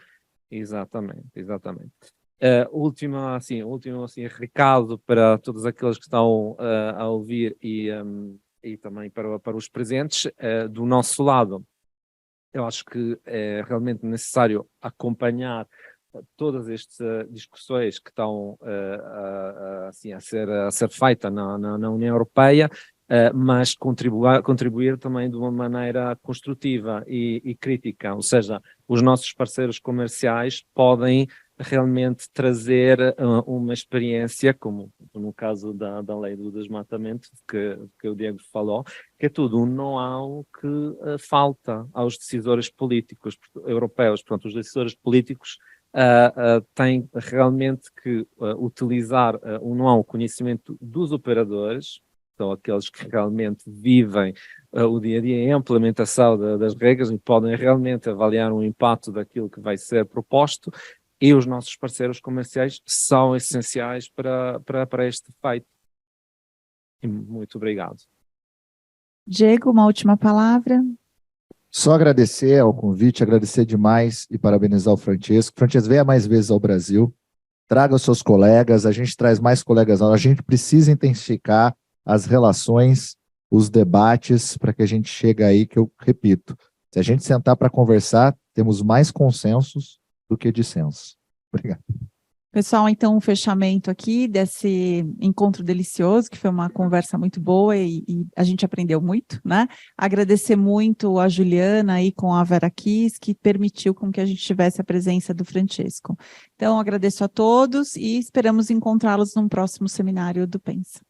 exatamente. Último recado para todos aqueles que estão a ouvir e também para os presentes. Do nosso lado, eu acho que é realmente necessário acompanhar todas estas discussões que estão a ser feitas na União Europeia, mas contribuir também de uma maneira construtiva e crítica, ou seja, os nossos parceiros comerciais podem realmente trazer uma experiência, como no caso da lei do desmatamento que o Diego falou, que é tudo um know-how que falta aos decisores políticos europeus. Portanto, os decisores políticos têm realmente que utilizar o conhecimento dos operadores, são aqueles que realmente vivem o dia-a-dia em implementação das regras e podem realmente avaliar o impacto daquilo que vai ser proposto, e os nossos parceiros comerciais são essenciais para este feito. E muito obrigado. Diego, uma última palavra. Só agradecer ao convite, agradecer demais e parabenizar o Francesco. Francesco, venha mais vezes ao Brasil, traga os seus colegas, a gente traz mais colegas, a gente precisa intensificar as relações, os debates, para que a gente chegue aí, que eu repito, se a gente sentar para conversar, temos mais consensos do que dissensos. Obrigado. Pessoal, então, um fechamento aqui desse encontro delicioso, que foi uma conversa muito boa e a gente aprendeu muito, né? Agradecer muito a Juliana aí com a Vera Kiss, que permitiu com que a gente tivesse a presença do Francesco. Então, agradeço a todos e esperamos encontrá-los num próximo seminário do Pensa.